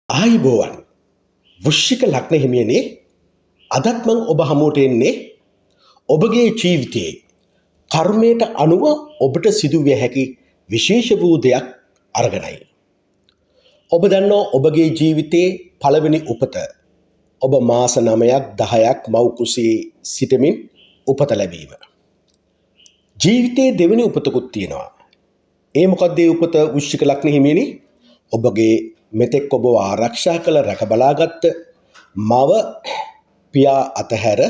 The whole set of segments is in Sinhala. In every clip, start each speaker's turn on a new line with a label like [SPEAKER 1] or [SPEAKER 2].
[SPEAKER 1] ආයිබෝවන් වෘශ්චික ලග්න හිමියනේ අදත් මං ඔබ හමුවට එන්නේ ඔබගේ ජීවිතයේ කර්මයට අනුව ඔබට සිදුවිය හැකි විශේෂ වූ දෙයක් අරගෙනයි. ඔබ දන්නවා ඔබගේ ජීවිතයේ පළවෙනි උපත ඔබ මාස 9ක් 10ක් මව් කුසේ සිටමින් උපත ලැබීම. ජීවිතයේ දෙවෙනි උපතකුත් තියෙනවා. ඒ මොකක්ද ඒ උපත වෘශ්චික ලග්න හිමියනේ? ඔබගේ මෙතෙක් ඔබ ආරක්ෂා කළ රැක බලාගත්ත මව පියා අතහැර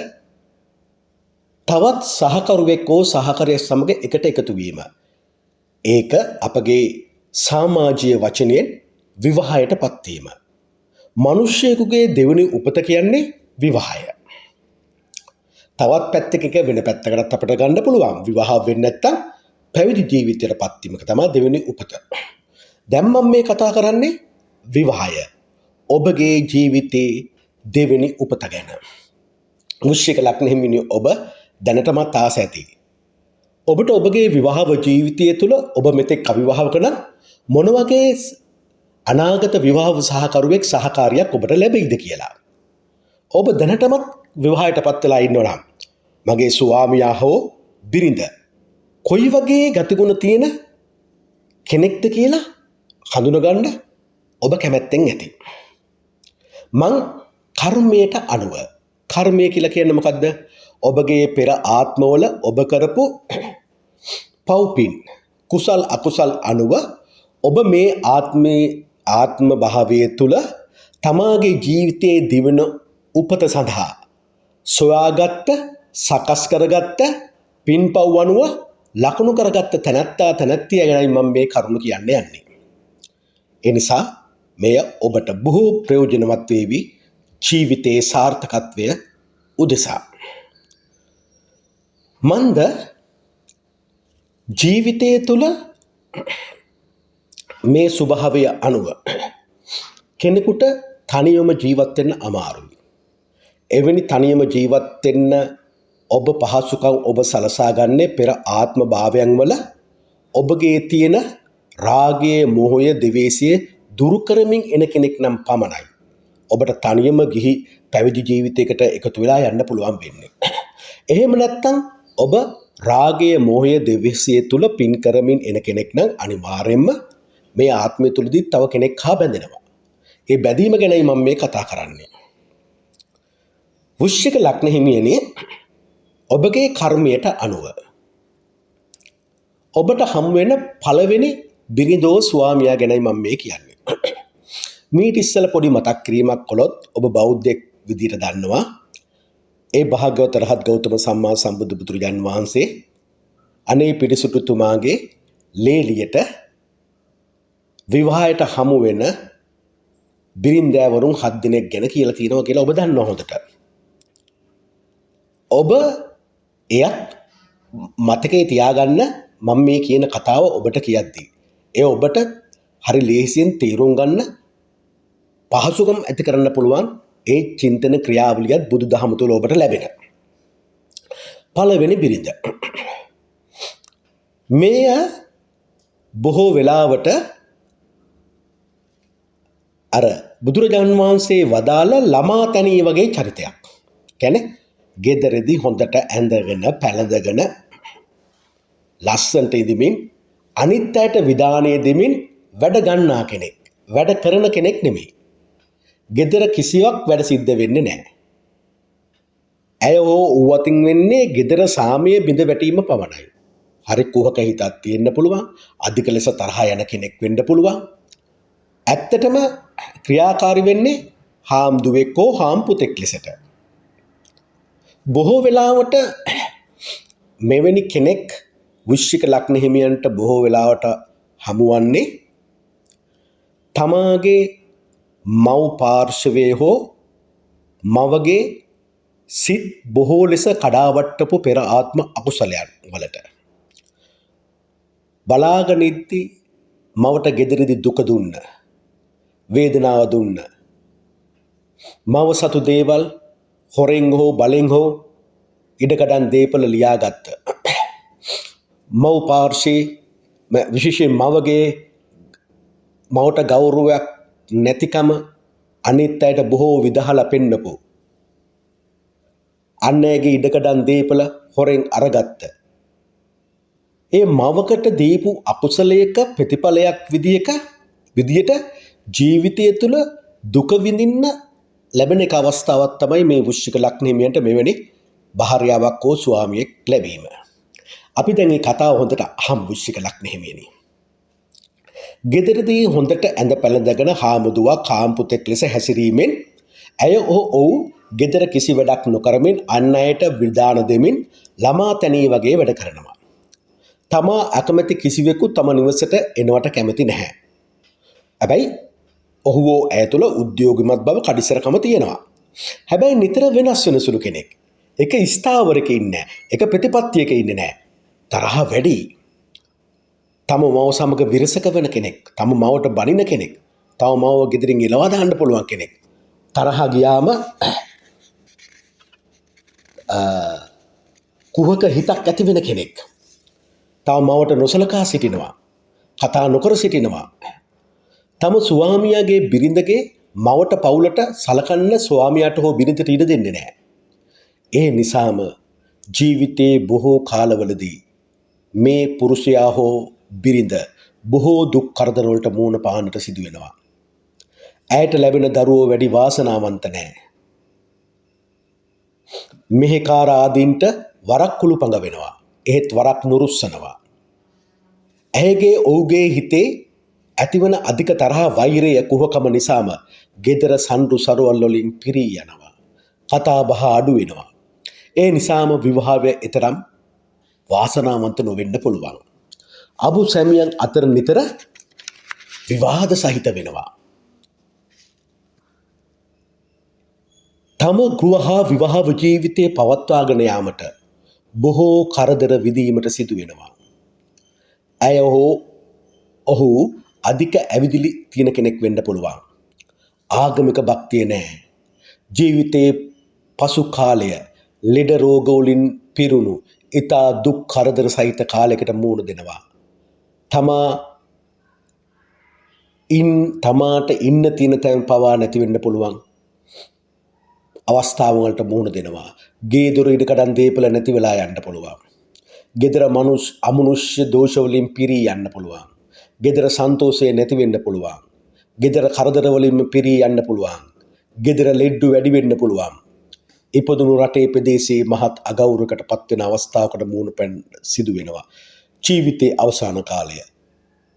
[SPEAKER 1] තවත් සහකරුවෙක් හෝ සහකරයෙක් සමග එකට එකතු වීම. ඒක අපගේ සමාජීය වචනයෙන් විවාහයට පත්වීම. මිනිසෙකුගේ දෙවෙනි උපත කියන්නේ විවාහය. තවත් පැත්තක වෙන පැත්තකටත් අපිට ගන්න පුළුවන්. විවාහ වෙන්නේ නැත්තම් පැවිදි ජීවිතයට පත්වීම තමයි දෙවෙනි උපත. දැන් මම මේ කතා කරන්නේ විවාහය. ඔබගේ ජීවිතයේ දෙවෙනි උපත ගැන. වෘශ්චික ලග්න හිමියනි ඔබ දැනටමත් ආස ඇති. ඔබට ඔබගේ විවාහ ජීවිතය තුළ ඔබ මෙතෙක් අවිවාහක නම් මොන වගේ අනාගත විවාහ සහකරුවෙක් සහකාරියක් ඔබට ලැබෙයිද කියලා. ඔබ දැනටමත් විවාහයට පත් වෙලා ඉන්නවා නම් මගේ ස්වාමියා හෝ බිරිඳ කොයි වගේ ගතිගුණ තියෙන කෙනෙක්ද කියලා හඳුනගන්න ඔබ කැමැත්තෙන් ඇති. මං කර්මයට අනුව කර්මය කියලා කියන්නේ මොකද්ද? ඔබගේ පෙර ආත්මවල ඔබ කරපු පව්පින් කුසල් අකුසල් අනුව ඔබ මේ ආත්ම භාවයේ තුල තමාගේ ජීවිතයේ දිවෙන උපත සඳහා සොයාගත්ත සකස් කරගත්ත පින්පව් අනුව ලකුණු කරගත්ත තැනැත්තා තැනැත්තිය ගැනයි මම මේ කරුණ කියන්න යන්නේ. ඒ නිසා මෙය ඔබට බොහෝ ප්‍රයෝජනවත් වේවි ජීවිතයේ සාර්ථකත්වය උදෙසා. මන්ද ජීවිතයේ තුල මේ ස්වභාවය අනුව කෙනෙකුට තනියම ජීවත් වෙන්න අමාරුයි. එවැනි තනියම ජීවත් වෙන්න ඔබ පහසුකම් ඔබ සලසා ගන්නේ පෙර ආත්ම භාවයන් වල ඔබගේ තියෙන රාගය, මෝහය, ද්වේෂය දුරු කරමින් එන කෙනෙක් නම් පමණයි. ඔබට තනියම ගිහි පැවිදි ජීවිතයකට එකතු වෙලා යන්න පුළුවන් වෙන්නේ. එහෙම නැත්නම් ඔබ රාගය, මෝහය, ද්වේෂය තුල පින් කරමින් එන කෙනෙක් නම් අනිවාර්යයෙන්ම මේ ආත්මය තුලදී තව කෙනෙක් හා බැඳෙනවා. ඒ බැඳීම ගැනයි මම මේ කතා කරන්නේ. වෘශ්චික ලග්න හිමියනේ ඔබගේ කර්මයට අනුව ඔබට හම් වෙන පළවෙනි බිරිඳෝ ස්වාමියා ගැනයි මම මේ කියන්නේ. මීට ඉස්සෙල්ලා පොඩි මතක් කිරීමක් කළොත් ඔබ බෞද්ධයෙක් විදිහට දන්නවා. ඒ භාග්‍යවත රහත් ගෞතම සම්මා සම්බුදු පුත්‍රයන් වහන්සේ අනේ පිරිසුදුතුමාගේ ලේලියට විවාහයට හමු වෙන බිරින්දෑවරුන් 7 දිනක් ගැන කියලා තියෙනවා කියලා ඔබ දන්නවා හොඳට. ඔබ එයත් මතකයේ තියාගන්න මම මේ කියන කතාව ඔබට කියද්දී. ඒ ඔබට හරි ලේසියෙන් තේරුම් ගන්න පහසුකම් ඇති කරන්න පුළුවන් ඒ චින්තන ක්‍රියාවලියත් බුදුදහම තුළ ඔබට ලැබෙන. පළවෙනි බිරිඳ. මෙය බොහෝ වෙලාවට අර බුදුරජාණන් වහන්සේ වදාළ ළමා තැනී වගේ චරිතයක්. කියන්නේ ගෙදරදී හොඳට ඇඳගෙන පැළඳගෙන ලස්සනට ඉදමින් අනිත් අයට විධානය දෙමින් වැඩ ගන්නා කෙනෙක්. වැඩ කරන කෙනෙක් නෙමෙයි. ගෙදර කිසිවක් වැඩ සිද්ධ වෙන්නේ නැහැ. ඇය උවතින් වෙන්නේ ගෙදර සාමයේ බිඳ වැටීම පමණයි. හරි කුහක හිතක් තියෙන්න පුළුවන්. අධික ලෙස තරහ යන කෙනෙක් වෙන්න පුළුවන්. ඇත්තටම ක්‍රියාකාරී වෙන්නේ හාම්දුවෙක් හෝ හාම් පුතෙක් ලෙසට. බොහෝ වෙලාවට මෙවැනි කෙනෙක් වෘශ්චික ලග්න හිමියන්ට බොහෝ වෙලාවට හමුවන්නේ තමාගේ මව් පාර්ශවයේ හෝ මවගේ සිත් බොහෝ ලෙස කඩාවට්ටපු පෙර ආත්ම අකුසලයන් වලට. බලාගෙන ඉද්දි මවට ගෙදරදී දුක දුන්න, වේදනාව දුන්න, මව සතු දේවල් හොරෙන් හෝ බලෙන් හෝ ඉඩකඩම් දීපල ලියාගත්ත. මව් පාර්ශවයේ විශේෂයෙන් මවගේ මවට ගෞරවයක් නැතිකම අනිත් අයට බොහෝ විදහලා පෙන්නපු අන් අයගේ ඉඩකඩම් දීපල හොරෙන් අරගත්ත ඒ මවකට දීපු අකුසලයක ප්‍රතිඵලයක් විදියට ජීවිතය තුළ දුක විඳින්න ලැබෙන එක අවස්ථාවක් තමයි මේ වෘශ්චික ලග්න හිමියන්ට මෙවැනි භාර්යාවක් හෝ ස්වාමියෙක් ලැබීම. අපි දැන් මේ කතාව හොඳට අහමු වෘශ්චික ලග්න හිමියනි. ගෙදරදී හොඳට ඇඳ පැළඳගෙන හාමුදුරුවා කාම්පුතෙක් ලෙස හැසිරීමෙන් ඇය ඔහු ගෙදර කිසි වැඩක් නොකරමින් අන් අයට විධාන දෙමින් ළමා තැනී වගේ වැඩ කරනවා. තමා අකමැති කිසිවෙකු තම නිවසට එනවට කැමති නැහැ. හැබැයි ඔහු ඇය තුළ උද්‍යෝගිමත් බව කඩිසරකම තියෙනවා. හැබැයි නිතර වෙනස් වෙන සුළු කෙනෙක්. එක ස්ථාවරක ඉන්නේ නැහැ. එක ප්‍රතිපත්තියක ඉන්නේ නැහැ. තරහ වැඩි. තම මව සමග විරසක වෙන කෙනෙක්. තම මවට බනින කෙනෙක්. තම මව ගෙදරින් එලවා දාන්න පුළුවන් කෙනෙක්. තරහ ගියාම කුහක හිතක් ඇති වෙන කෙනෙක්. තම මවට නොසලකා සිටිනවා. කතා නොකර සිටිනවා. තම ස්වාමියාගේ බිරිඳගේ මවට පවුලට සලකන්න ස්වාමියාට හෝ බිරිඳට ඉඩ දෙන්නේ නැහැ. ඒ නිසාම ජීවිතේ බොහෝ කාලවලදී මේ පුරුෂයා හෝ බිරිඳ බොහෝ දුක් කරදර වලට මුහුණ පාන්නට සිදු වෙනවා. ඇයට ලැබෙන දරුවෝ වැඩි වාසනාවන්ත නැහැ. මෙහෙකාර ආදීන්ට වරක් කුළුපඟ වෙනවා. එහෙත් වරක් නුරුස්සනවා. ඇයගේ ඔහුගේ හිතේ ඇතිවන අධික තරහ වෛරය කුහකම නිසාම ගෙදර සම්ඩු සරුවල් වලින් පිරී යනවා. කතා බහ අඩු වෙනවා. ඒ නිසාම විවාහය එතරම් වාසනාවන්ත නොවෙන්න පුළුවන්. අබු සැමියන් අතර නිතර විවාද සහිත වෙනවා. තම ගෘහ හා විවාහ ජීවිතයේ පවත්වාගෙන යාමට බොහෝ කරදර විඳීමට සිදු වෙනවා. ඇය ඔහු අධික ඇවිදිලි තියෙන කෙනෙක් වෙන්න පුළුවන්. ආගමික භක්තිය නැහැ. ජීවිතයේ පසු කාලය ලෙඩ රෝග වලින් පිරුණු ඊතා දුක් කරදර සහිත කාලයකට මුහුණ දෙනවා. තමාට ඉන්න තියෙන තැන් පවා නැති වෙන්න පුළුවන් අවස්ථාවන් වලට මුහුණ දෙනවා. ගේ දොර ඉඩකඩම් දීපල නැති වෙලා යන්න පුළුවන්. ගෙදර අමනුෂ්‍ය දෝෂ වලින් පිරී යන්න පුළුවන්. ගෙදර සන්තෝෂය නැති වෙන්න පුළුවන්. ගෙදර කරදර වලින් පිරී යන්න පුළුවන්. ගෙදර ලෙඩ්ඩු වැඩි වෙන්න පුළුවන්. ඉපදුණු රටේ ප්‍රදේශයේ මහත් අගෞරවයකට පත් වෙන අවස්ථාවකට මුහුණ පැන් සිදු වෙනවා. ජීවිතයේ අවසාන කාලය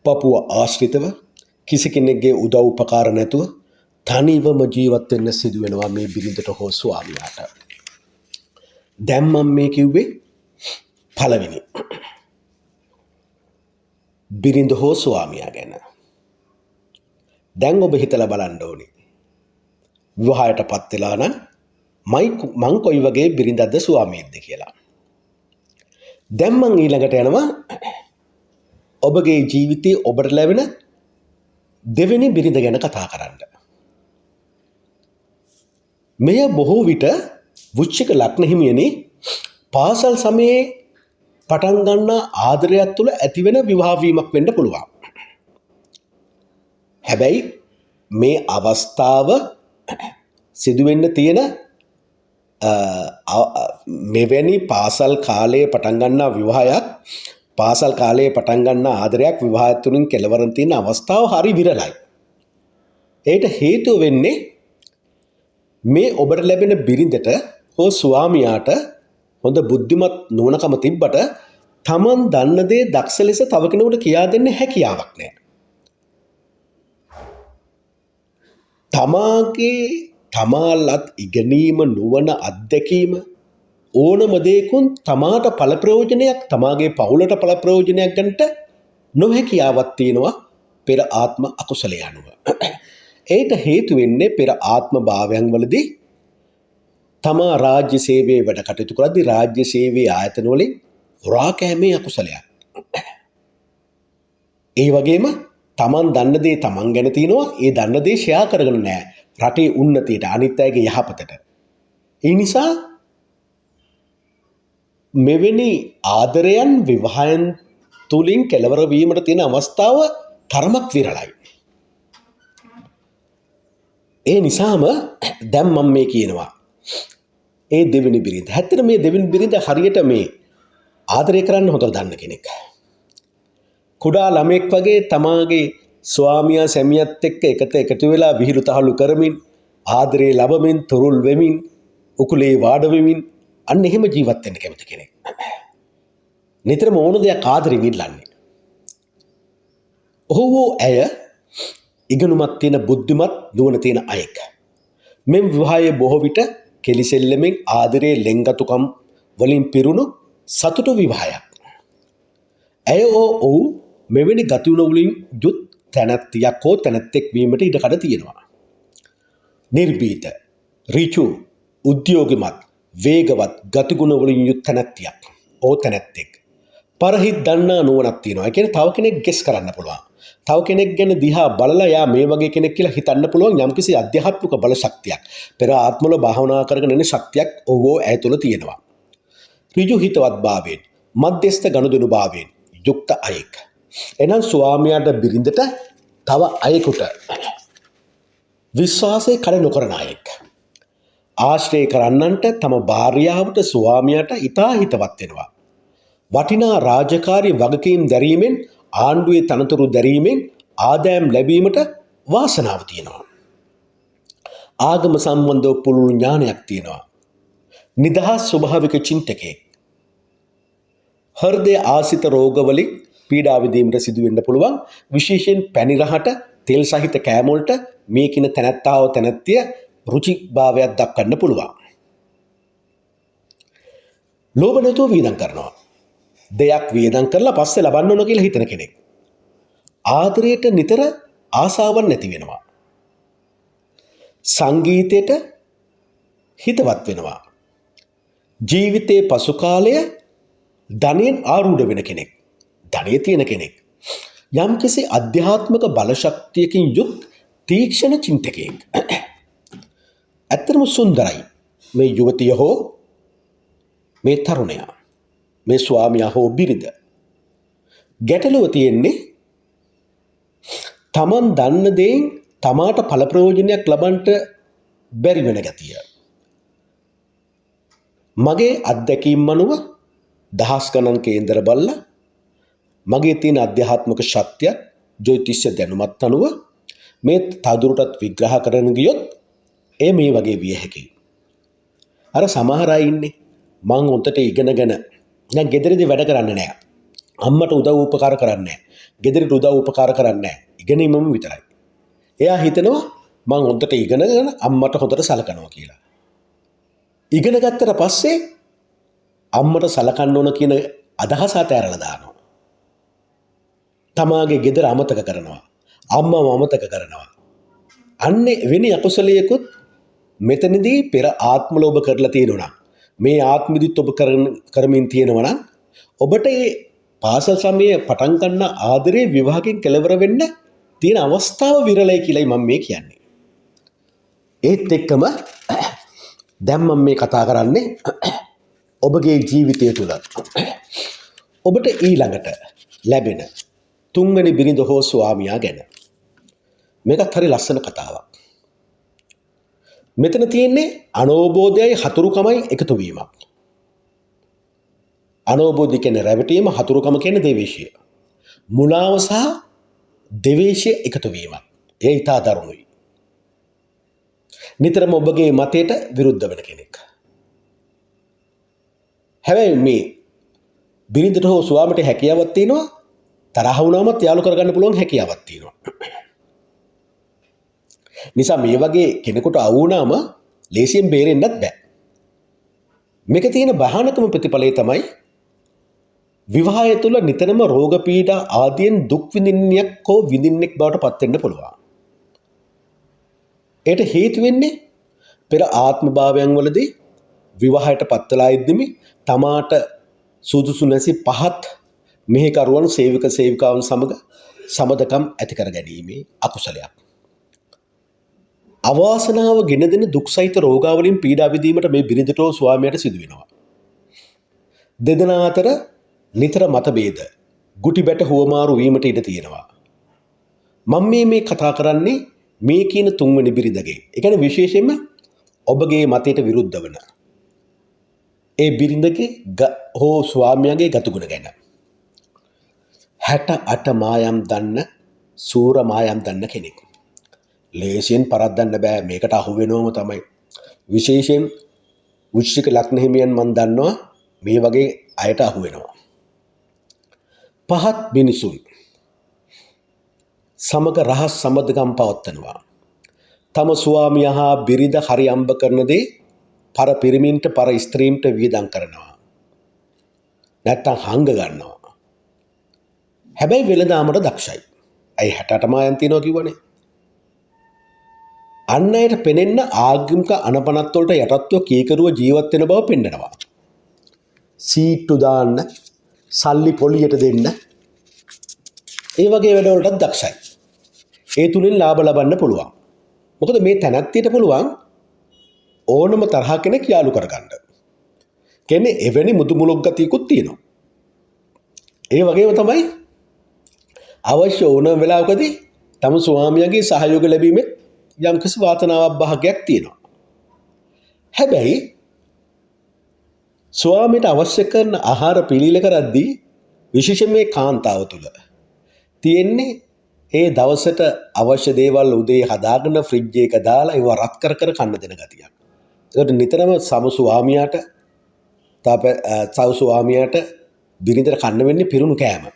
[SPEAKER 1] පපුව ආශ්‍රිතව කිසි කෙනෙක්ගේ උදව් උපකාර නැතුව තනිවම ජීවත් වෙන්න සිදු වෙනවා මේ බිරිඳට හෝ ස්වාමියාට. දැන් මම මේ කිව්වේ පළවෙනි බිරිඳ හෝ ස්වාමියා ගැන. දැන් ඔබ හිතලා බලන්න ඕනේ. විවාහයටපත් වෙලා නම් මං කොයි වගේ බිරිඳක්ද ස්වාමියෙක්ද කියලා. දැන් මං ඊළඟට යනවා ඔබගේ ජීවිතයේ ඔබට ලැබෙන දෙවෙනි බිරිඳ ගැන කතා කරන්න. මෙය බොහෝ විට වෘශ්චික ලග්න හිමියනි පාසල් සමයේ පටන් ගන්නා ආදරයක් තුළ ඇතිවෙන විවාහ වීමක් වෙන්න පුළුවන්. හැබැයි මේ අවස්ථාව සිදුවෙන්න තියෙන මෙවැනි පාසල් කාලයේ පටන් ගන්නා විවාහයක් පාසල් කාලයේ පටන් ගන්නා ආදරයක් විවාහය තුලින් කෙලවරන් තියෙන අවස්ථාව හරි විරලයි. ඒට හේතුව වෙන්නේ මේ ඔබට ලැබෙන බිරිඳට හෝ ස්වාමියාට හොඳ බුද්ධිමත් නුවණකම තිබ්බට තමන් දන්න දේ දක්ෂ ලෙස තව කෙනෙකුට කියා දෙන්න හැකියාවක් නැහැ. තමාලත් ඉගෙනීම නුවණ අත්දැකීම ඕනම දෙයකින් තමාට ඵල ප්‍රයෝජනයක් තමාගේ පවුලට ඵල ප්‍රයෝජනයක් ගන්නට නොහැකියාවක් තියෙනවා පෙර ආත්ම අකුසලය අනුව. ඒට හේතු වෙන්නේ පෙර ආත්ම භාවයන් වලදී තමා රාජ්‍ය සේවයේ වැඩ කටයුතු කරද්දී රාජ්‍ය සේවයේ ආයතන වලින් හොරා කෑමේ අකුසලයක්. ඒ වගේම තමන් දන්න දේ තමන් ගැන තියෙනවා ඒ දන්න දේ ෂෙයා කරගෙන නැහැ රටේ උන්නතියට අනිත් අයගේ යහපතට. ඒ නිසා මෙවැනි ආදරයන් විවාහයන් තුලින් කෙලවර වීමට තියෙන අවස්ථාව තරමක් විරලයි. ඒ නිසාම දැන් මම මේ කියනවා ඒ දෙවෙනි බිරිඳ. ඇත්තට මේ දෙවෙනි බිරිඳ හරියට මේ ආදරය කරන්න හොඳට දන්න කෙනෙක්. කුඩා ළමෙක් වගේ තමාගේ ස්වාමියා සැමියත් එක්ක එකතු වෙලා විහිළු තහළු කරමින් ආදරේ ලබමින් තුරුල් වෙමින් උකුලේ වාඩ වෙමින් අන්න එහෙම ජීවත් වෙන්න කැමති කෙනෙක්. නිතරම ඕන දෙයක් ආදරෙන් ඉල්ලන්නේ. ඔහු ඇය ඉගෙනුමක් තියෙන බුද්ධිමත් නුවණ තියෙන අයෙක්. මෙම විවාහයේ බොහෝ විට කෙලිසෙල්ලමින් ආදරයේ ලෙන්ගතුකම් වලින් පිරුණු සතුටු විවාහයක්. ඇය ඔහු මෙවැනි ගතිගුණ වලින් යුත් තැනැත්තියක් හෝ තැනැත්තෙක් වීමට ඉඩකඩ තියෙනවා. නිර්භීත, ඍජු, උද්‍යෝගිමත්, වේගවත් ගතිගුණ වලින් යුත් තැනැත්තියක්. ඕ තැනැත්තෙක්. පරහිත් දන්නා නුවණක් තියෙනවා. ඒ කියන්නේ තව කෙනෙක් ගෙස් කරන්න පුළුවන්. තව කෙනෙක් ගැන දිහා බලලා යා මේ වගේ කෙනෙක් කියලා හිතන්න පුළුවන් යම්කිසි අධ්‍යාත්මික බල ශක්තියක්. පෙර ආත්මවල භාවනා කරගෙන එන ශක්තියක් ඔහු ඇය තුළ තියෙනවා. ඍජු හිතවත් භාවයෙන්, මධ්‍යස්ථ ගනුදෙනු භාවයෙන් යුක්ත අයෙක්. එනම් ස්වාමියාට බිරිඳට තව අයෙකුට විශ්වාසය කඩ නොකරන අයෙක්. ආශ්‍රය කරන්නන්ට තම භාර්යාවට ස්වාමියාට ඉතා හිතවත් වෙනවා. වටිනා රාජකාරී වගකීම් දැරීමෙන් ආණ්ඩුවේ තනතුරු දැරීමෙන් ආදායම් ලැබීමට වාසනාව තියෙනවා. ආගම සම්බන්ධව පුළුල් ඥානයක් තියෙනවා. නිදහස් ස්වභාවික චින්තකයෙක්. හෘදය ආසිත රෝගවලින් පීඩා විඳීමට සිදු වෙන්න පුළුවන්. විශේෂයෙන් පැණි රහට තෙල් සහිත කෑම වලට මේ කින තැනැත්තාව තැනැත්තිය රුචිභාවයක් දක්වන්න පුළුවන්. ලෝභ නැතුව වියදම් කරනවා. දෙයක් වියදම් කරලා පස්සේ ලබන්න ඕන කියලා හිතන කෙනෙක්. ආදරයට නිතර ආසාවක් නැති වෙනවා. සංගීතයට හිතවත් වෙනවා. ජීවිතයේ පසු කාලය ධනයෙන් ආරූඪ වෙන කෙනෙක්. ධනය තියෙන කෙනෙක්. යම්කිසි අධ්‍යාත්මික බලශක්තියකින් යුත් තීක්ෂණ චින්තකයෙක්. ඇත්තටම සුන්දරයි මේ යුවතිය හෝ මේ තරුණයා. මේ ස්වාමියා හෝ බිරිඳ. ගැටලුව තියෙන්නේ තමන් දන්න දෙයින් තමාට ඵල ප්‍රයෝජනයක් ලබන්නට බැරි වෙන ගතිය. මගේ අත්දැකීම් අනුව දහස් ගණන් කේන්දර බලලා මගේ තියෙන අධ්‍යාත්මික ශක්තිය ජ්‍යොතිෂ දැනුමත් අනුව මේ තවදුරටත් විග්‍රහ කරන ගියොත් මේ වගේ විය හැකියි. අර සමහර අය ඉන්නේ මං උන්ට ඉගෙනගෙන දැන් ගෙදරදී වැඩ කරන්නේ නැහැ. අම්මට උදව් උපකාර කරන්නේ නැහැ. ගෙදරට උදව් උපකාර කරන්නේ නැහැ. ඉගෙනීමම විතරයි. එයා හිතනවා මං හොඳට ඉගෙනගෙන අම්මට හොඳට සලකනවා කියලා. ඉගෙන ගත්තට පස්සේ අම්මට සලකන්න ඕන කියන අදහස අතහැරලා දානවා. තමාගේ ගෙදර අමතක කරනවා. අම්මව අමතක කරනවා. අන්නේ වෙන අකුසලයකුත් මෙතනදී පෙර ආත්මවල ඔබ කරලා තියෙනවා. මේ ආත්මෙදිත් ඔබ කරමින් තියෙනවා නම් ඔබට මේ පාසල් සමයේ පටන් ගන්න ආදරේ විවාහයෙන් කෙලවර වෙන්න තියෙන අවස්ථාව විරලයි කියලායි මම මේ කියන්නේ. ඒත් එක්කම දැන් මම මේ කතා කරන්නේ ඔබගේ ජීවිතය තුළ ඔබට ඊළඟට ලැබෙන තුන්වෙනි බිරිඳ හෝ ස්වාමියා ගැන. මේකත් හරි ලස්සන කතාවක්. මෙතන තියෙන්නේ අනෝබෝධයයි හතුරුකමයි එකතු වීමක්. අනෝබෝධය කියන්නේ රැවටීම, හතුරුකම කියන්නේ දේවේශය. මුලාව සහ දේවේශය එකතු වීමක්. ඒ ඊට දරුණුයි. නිතරම ඔබගේ මතයට විරුද්ධ වෙන කෙනෙක්. හැබැයි මේ බිරිඳට හෝ ස්වාමිට හැකියාවක් තියෙනවා. තරහ වුණාමත් යාළු කරගන්න පුළුවන් හැකියාවක් තියෙනවා. නිසා මේ වගේ කෙනෙකුට අවුනාම ලේසියෙන් බේරෙන්නත් බෑ. මේක තියෙන බහනකම ප්‍රතිඵලය තමයි විවාහය තුළ නිතරම රෝග පීඩා ආදියෙන් දුක් විඳින්නෙක් හෝ විඳින්නෙක් බවට පත් වෙන්න පුළුවන්. ඒට හේතු වෙන්නේ පෙර ආත්ම භාවයන් වලදී විවාහයට පත් වෙලා ඉද්දිමි තමාට සුදුසු නැසි පහත් මෙහෙකරුවන් සේවක සේවිකාවන් සමග සමදකම් ඇති කර ගැනීමේ අකුසලයක්. අවාසනාව ගෙන දෙන දුක් සහිත රෝගාවලින් පීඩා විඳීමට මේ බිරිඳට හෝ ස්වාමියාට සිදු වෙනවා. දෙදෙනා අතර නිතර මතභේද, ගුටි බැට හුවමාරු වීමට ඉඩ තියෙනවා. මම මේ කතා කරන්නේ මේ කියන තුන්වෙනි බිරිඳගේ ඒ කියන්නේ විශේෂයෙන්ම ඔබගේ මතයට විරුද්ධ වන ඒ බිරිඳගේ හෝ ස්වාමියාගේ ගතිගුණ ගැන 68 මායම් දන්න සූර මායම් දන්න කෙනෙක්. ලේසියෙන් පරද්දන්න බෑ මේකට අහු වෙනවම තමයි. විශේෂයෙන් වෘශ්චික ලග්න හිමියන් මන් දන්නවා මේ වගේ අයට අහු වෙනවා. පහත් මිනිසුන් සමග රහස් සම්බන්ධකම් පවත්වනවා. තම ස්වාමියා හා බිරිඳ හරි අම්බ කරන දේ පර පිරිමින්ට පර ස්ත්‍රීන්ට වියදම් කරනවා. නැත්තම් හංග ගන්නවා. හැබැයි වෙළඳාමට දක්ෂයි. අයි 68 මායම් තියනවා කිව්වනේ. අන් අයට පෙනෙන්න ආගමික අනපනත් වලට යටත්ව කීකරුව ජීවත් වෙන බව පෙන්නනවා. සීට්ටු දාන්න, සල්ලි පොලියට දෙන්න, ඒ වගේ වැඩවලටත් දක්ෂයි. ඒ තුලින් ලාභ ලබන්න පුළුවන්. මොකද මේ තැනැත්තියට පුළුවන් ඕනම තරහ කෙනෙක් යාළු කරගන්න. කියන්නේ එවැනි මුදුමුලක් ගතියකුත් තියෙනවා. ඒ වගේම තමයි අවශ්‍ය ඕනම වෙලාවකදී තම ස්වාමියාගේ සහයෝග ලැබීමේ යම්කිසි වාසනාවක් භාගයක් තියෙනවා. හැබැයි ස්වාමියට අවශ්‍ය කරන ආහාර පිළිල කරද්දී විශේෂයෙන් මේ කාන්තාව තුල තියෙන්නේ ඒ දවසට අවශ්‍ය දේවල් උදේ හදාගෙන ෆ්‍රිජ් එක දාලා ඒව රත් කර කර කන්න දෙන ගතියක්. ඒකට නිතරම සම ස්වාමියාට තව ස්වාමියාට බිරිඳට කන්න වෙන්නේ පිරුණු කෑම.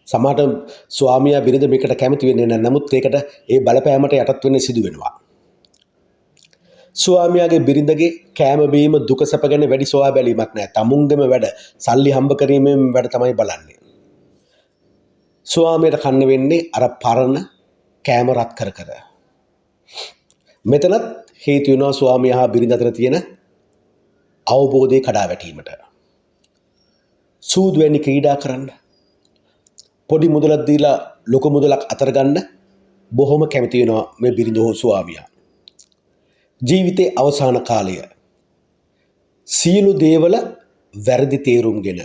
[SPEAKER 1] සමහරට ස්වාමියා බිරිඳ මේකට කැමති වෙන්නේ නැහැ. නමුත් ඒකට ඒ බලපෑමට යටත් වෙන්න සිදු වෙනවා. ස්වාමියාගේ බිරිඳගේ කෑම බීම දුක සැප ගැන වැඩි සොයා බැලීමක් නැහැ. තමුන්ගෙම වැඩ සල්ලි හම්බ කිරීමෙන් වැඩ තමයි බලන්නේ. ස්වාමියාට කන්න වෙන්නේ අර පරණ කෑම රත් කර කර. මෙතනත් හේතු වෙනවා ස්වාමියා හා බිරිඳ අතර තියෙන අවබෝධය කඩා වැටීමට. සූදු වැනි ක්‍රීඩා කරන්න. පොඩි මුදලක් දීලා ලොකු මුදලක් අතර ගන්න බොහොම කැමති වෙනවා මේ බිරිඳ හෝ ස්වාමියා. ජීවිතේ අවසාන කාලය සියලු දේවල වැරදි තේරුම්ගෙන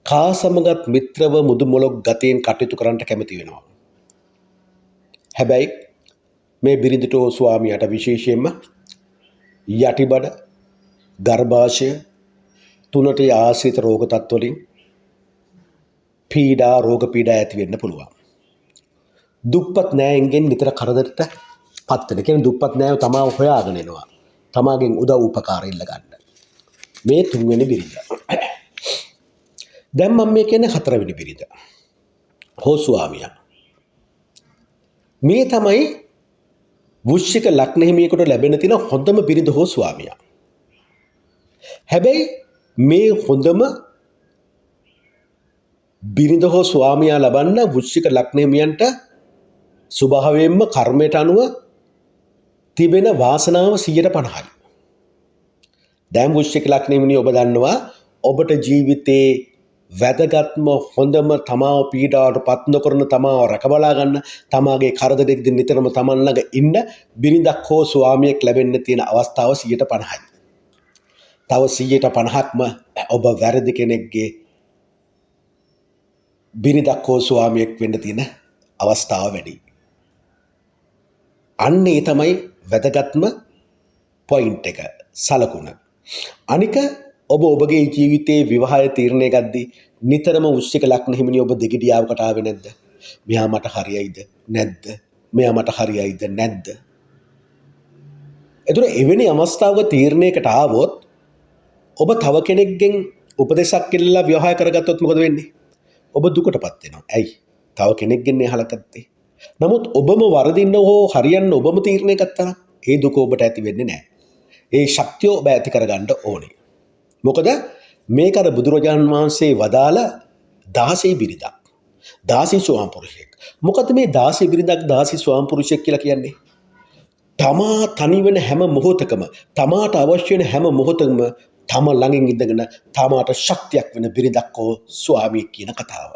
[SPEAKER 1] කා සමගත් මිත්‍රව මුදු මොලොක් ගතෙන් කටයුතු කරන්න කැමති වෙනවා. හැබැයි මේ බිරිඳට හෝ ස්වාමියාට විශේෂයෙන්ම යටිබඩ ගර්භාෂය තුනට ආශ්‍රිත රෝග තත්ත්වවලින් පීඩා රෝග පීඩා ඇති වෙන්න පුළුවන්. දුප්පත් නෑයෙන්ගෙන් නිතර කරදරට පත් වෙන. කියන්නේ දුප්පත් නෑයෝ තමාව හොයාගෙන එනවා. තමාගෙන් උදව් උපකාර ඉල්ල ගන්න. මේ තුන්වෙනි බිරිඳ. දැන් මම මේ කියන්නේ හතරවෙනි බිරිඳ. හෝ ස්වාමියා. මේ තමයි වෘශ්චික ලග්න හිමියෙකුට ලැබෙන තියෙන හොඳම බිරිඳ හෝ ස්වාමියා. හැබැයි මේ හොඳම බිරිඳ හෝ ස්වාමියා ලබන්න වෘශ්චික ලග්න හිමියන්ට ස්වභාවයෙන්ම කර්මයට අනුව තිබෙන වාසනාව 50%යි. දැන් වෘශ්චික ලග්න හිමියනි ඔබ දන්නවා ඔබට ජීවිතේ වැදගත්ම හොඳම තමාව පීඩාවට පත් නොකරන තමාව රැකබලා ගන්න තමාගේ කරදරෙක්ද නිතරම තමන් ළඟ ඉන්න බිරිඳක් හෝ ස්වාමියෙක් ලැබෙන්න තියෙන අවස්ථාව 50%යි. තව 50%ක්ම ඔබ වැරදි කෙනෙක්ගේ බිරිඳක් හෝ ස්වාමියෙක් වෙන්න තියෙන අවස්ථාව වැඩි. අන්න ඒ තමයි වැදගත්ම පොයින්ට් එක සලකුණ. අනික ඔබ ඔබගේ ජීවිතයේ විවාහය තීරණය ගද්දී නිතරම වෘශ්චික ලග්න හිමිනි ඔබ දෙගිඩියාවකට ආවේ නැද්ද? මෙයා මට හරියයිද නැද්ද? මෙයා මට හරියයිද නැද්ද? එතකොට එවැනි අවස්ථාවක තීරණයකට ආවොත් ඔබ තව කෙනෙක්ගෙන් උපදේශක් ඉල්ලලා විවාහය කරගත්තොත් මොකද වෙන්නේ? ඔබ දුකටපත් වෙනවා. ඇයි? තව කෙනෙක්ගෙන් අහලා ගත්තේ. නමුත් ඔබම වරදින්න හෝ හරියන්න ඔබම තීරණය ගත්තා නම් ඒ දුක ඔබට ඇති වෙන්නේ නැහැ. ඒ ශක්තිය ඔබ ඇති කරගන්න ඕනේ. මොකද මේක අර බුදුරජාණන් වහන්සේ වදාළ 16 බිරිඳක්. 16 ස්වාම පුරුෂයෙක්. මොකද මේ 16 බිරිඳක් 16 ස්වාම පුරුෂයෙක් කියලා කියන්නේ? තමා තනි වෙන හැම මොහොතකම තමාට අවශ්‍ය වෙන හැම මොහොතකම තම ළඟින් ඉඳගෙන තමාට ශක්තියක් වෙන බිරිඳක් හෝ ස්වාමියෙක් කියන කතාව.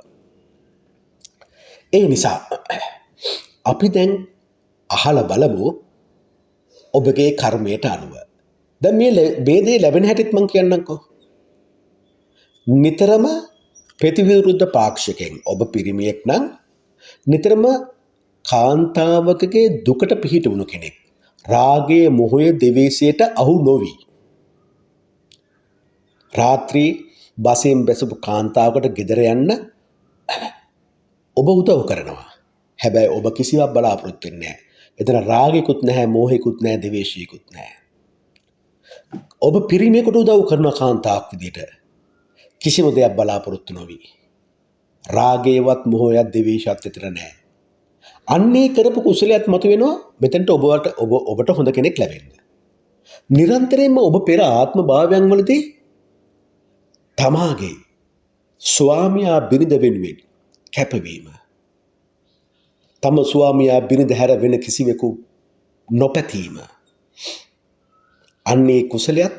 [SPEAKER 1] ඒ නිසා අපි දැන් අහලා බලමු ඔබගේ කර්මයට අනුව. දැන් මේ ભેදේ ලැබෙන හැටිත් මම කියන්නම්කෝ. නිතරම ප්‍රතිවිරුද්ධ පාක්ෂිකෙන් ඔබ පිරිමියෙක් නම් නිතරම කාන්තාවකගේ දුකට පිහිට වුණු කෙනෙක්. රාගයේ මොහොය දෙවේශයට අහු නොවි. රාත්‍රී බසෙන් බැසපු කාන්තාවකට ගෙදර යන්න ඔබ උදව් කරනවා. හැබැයි ඔබ කිසිවක් බලාපොරොත්තු වෙන්නේ නැහැ. එතන රාගිකුත් නැහැ, මෝහිකුත් නැහැ, දෙවේශීකුත් නැහැ. ඔබ පිරිමියෙකුට උදව් කරන කාන්තාවක් විදියට කිසිම දෙයක් බලාපොරොත්තු නොවි. රාගයවත් මොහොයත් දෙවේශයත් විතර නැහැ. අන්නේ කරපු කුසලයක් මතුවෙනවා මෙතනට ඔබට හොඳ කෙනෙක් ලැබෙන්න. නිරන්තරයෙන්ම ඔබ පෙර ආත්ම භාවයන් වලදී තමාගේ ස්වාමියා බිරිඳ වෙනුවෙන් කැපවීම. තම ස්වාමියා බිරිඳ හැර වෙන කිසිවෙකු නොපැතීම. අන්නේ කුසලයක්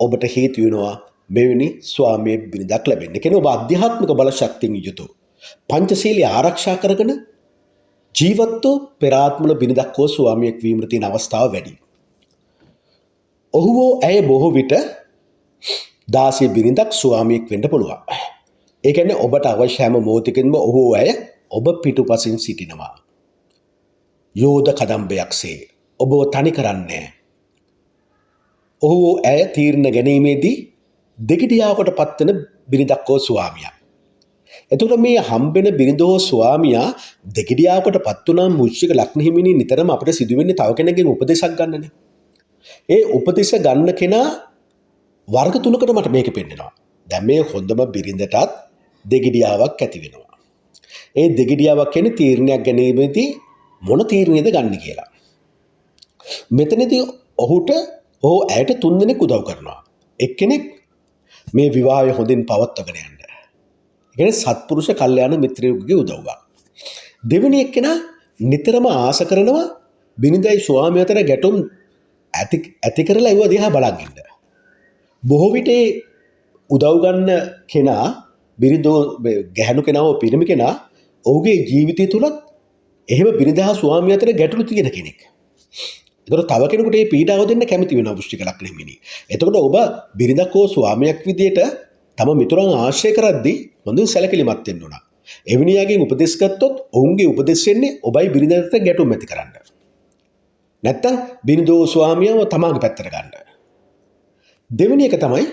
[SPEAKER 1] ඔබට හේතු වෙනවා මෙවැනි ස්වාමියෙක් බිරිඳක් ලැබෙන්න. කියන්නේ ඔබ අධ්‍යාත්මික බල ශක්තියෙන් යුතුව පංචශීලයේ ආරක්ෂා කරගෙන ජීවත්ව පෙර ආත්මවල බිරිඳක් හෝ ස්වාමියෙක් වීමට තියෙන අවස්ථාව වැඩි. ඔහු ඇය බොහෝ විට දාසිය බිරිඳක් ස්වාමියෙක් වෙන්න පුළුවන්. ඒ කියන්නේ ඔබට අවශ්‍ය හැම මොහොතකින්ම ඔහු ඇය ඔබ පිටුපසින් සිටිනවා. යෝධ කදම්බයක්සේ ඔබව තනි කරන්නේ. ඔහු ඇය තීරණ ගැනීමේදී දෙගිඩියාවකට පත්වන බිරිඳක් හෝ ස්වාමියා. එතකොට මේ හම්බෙන බිරිඳ හෝ ස්වාමියා දෙගිඩියාවකට පත් වුණාම මුශ්‍රික ලග්න හිමිනේ නිතරම අපිට සිදුවෙන්නේ තව කෙනෙක්ගෙන් උපදේශයක් ගන්නනේ. ඒ උපදේශ ගන්න කෙනා වර්ග තුනකට මට මේක පෙන්නනවා. දැන් මේ හොඳම බිරිඳටත් දෙගිඩියාවක් ඇති වෙනවා. ඒ දෙගිඩියාවක් කියන්නේ තීරණයක් ගැනීමේදී මොන තීරණයද ගන්න කියලා. මෙතනදී ඔහු ඇයට 3 දෙනෙක් උදව් කරනවා. එක්කෙනෙක් මේ විවාහය හොඳින් පවත්වාගෙන යන්න. ඒ කියන්නේ සත්පුරුෂ කල්යාණ මිත්‍රයෙකුගේ උදව්වක්. දෙවෙනි එක්කෙනා නිතරම ආස කරනවා බිරිඳයි ස්වාමියා අතර ගැටුම් ඇති කරලා ඒව දිහා බලන් ඉන්න. බොහෝ විට උදව් ගන්න කෙනා බිරිඳෝ ගැහණු කෙනා හෝ පිරිමි කෙනා ඔහුගේ ජීවිතය තුලත් එහෙම බිරිඳ හා ස්වාමියා අතර ගැටලු තියෙන කෙනෙක්. ඒතර තව කෙනෙකුට මේ පීඩාව දෙන්න කැමති වෙනවා වෘශ්චික ලග්න හිමිනේ. එතකොට ඔබ බිරිඳක් හෝ ස්වාමියක් විදියට තම මිතුරන් ආශ්‍රය කරද්දී හොඳින් සැලකිලිමත් වෙන්න ඕන. එවැනියාගෙන් උපදෙස් ගත්තොත් ඔවුන්ගේ උපදෙස් වෙන්නේ ඔබයි බිරිඳ අතර ගැටුම් ඇති කරන්න. නැත්තම් බිරිඳෝ ස්වාමියාව තමාගේ පැත්තට ගන්න. දෙවෙනි එක තමයි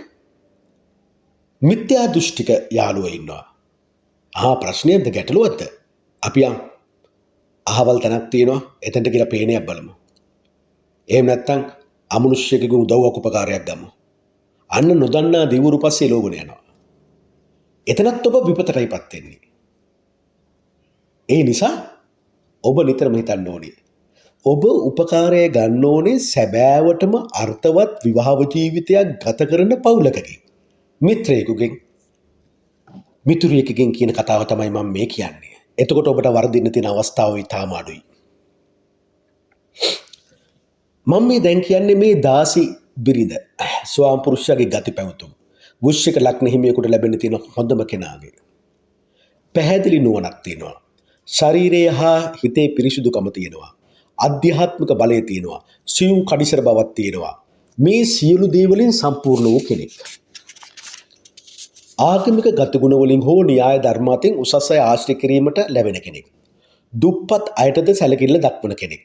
[SPEAKER 1] මිත්‍යා දෘෂ්ටික යාළුවෝ ඉන්නවා. ප්‍රශ්නයක්ද ගැටලුවක්ද? අපි අහවල් තැනක් තියෙනවා එතනට කියලා පේනයක් බලමු. එහෙම නැත්නම් අමනුෂ්‍යකෙකුගේ උදව්වක් උපකාරයක් ගමු. අන්න නොදන්නා දිවුරු පස්සේ ලෝගුණ යනවා. එතනත් ඔබ විපතටයිපත් වෙන්නේ. ඒ නිසා ඔබ නිතරම හිතන්න ඕනේ. ඔබ උපකාරය ගන්න ඕනේ සැබෑවටම අර්ථවත් විවාහ ජීවිතයක් ගත කරන පවුලකකින්. මිත්‍රයෙකුගෙන්, මිතුරියකගෙන් කියන කතාව තමයි මම මේ කියන්නේ. එතකොට ඔබට වර්ධින්න තියෙන අවස්ථාව ඉතාම අඩුයි. මම මේ දැන් කියන්නේ මේ දාසි බිරිඳ ස්වාම පුරුෂයාගේ ගති පැවතුම් වෘශ්චික ලග්න හිමියෙකුට ලැබෙන්න තියෙන හොඳම කෙනාගේ පැහැදිලි නුවණක් තියෙනවා. ශරීරයේ හා හිතේ පිරිසුදුකම තියෙනවා. ආධ්‍යාත්මික බලය තියෙනවා. සියුම් කඩිසර බවක් තියෙනවා. මේ සියලු දේ වලින් සම්පූර්ණ වූ කෙනෙක්. ආගමික ගතිගුණ වලින් හෝ න්‍යාය ධර්ම අතින් උසස් අය ආශ්‍රය කිරීමට ලැබෙන කෙනෙක්. දුප්පත් අයටද සැලකිල්ල දක්වන කෙනෙක්.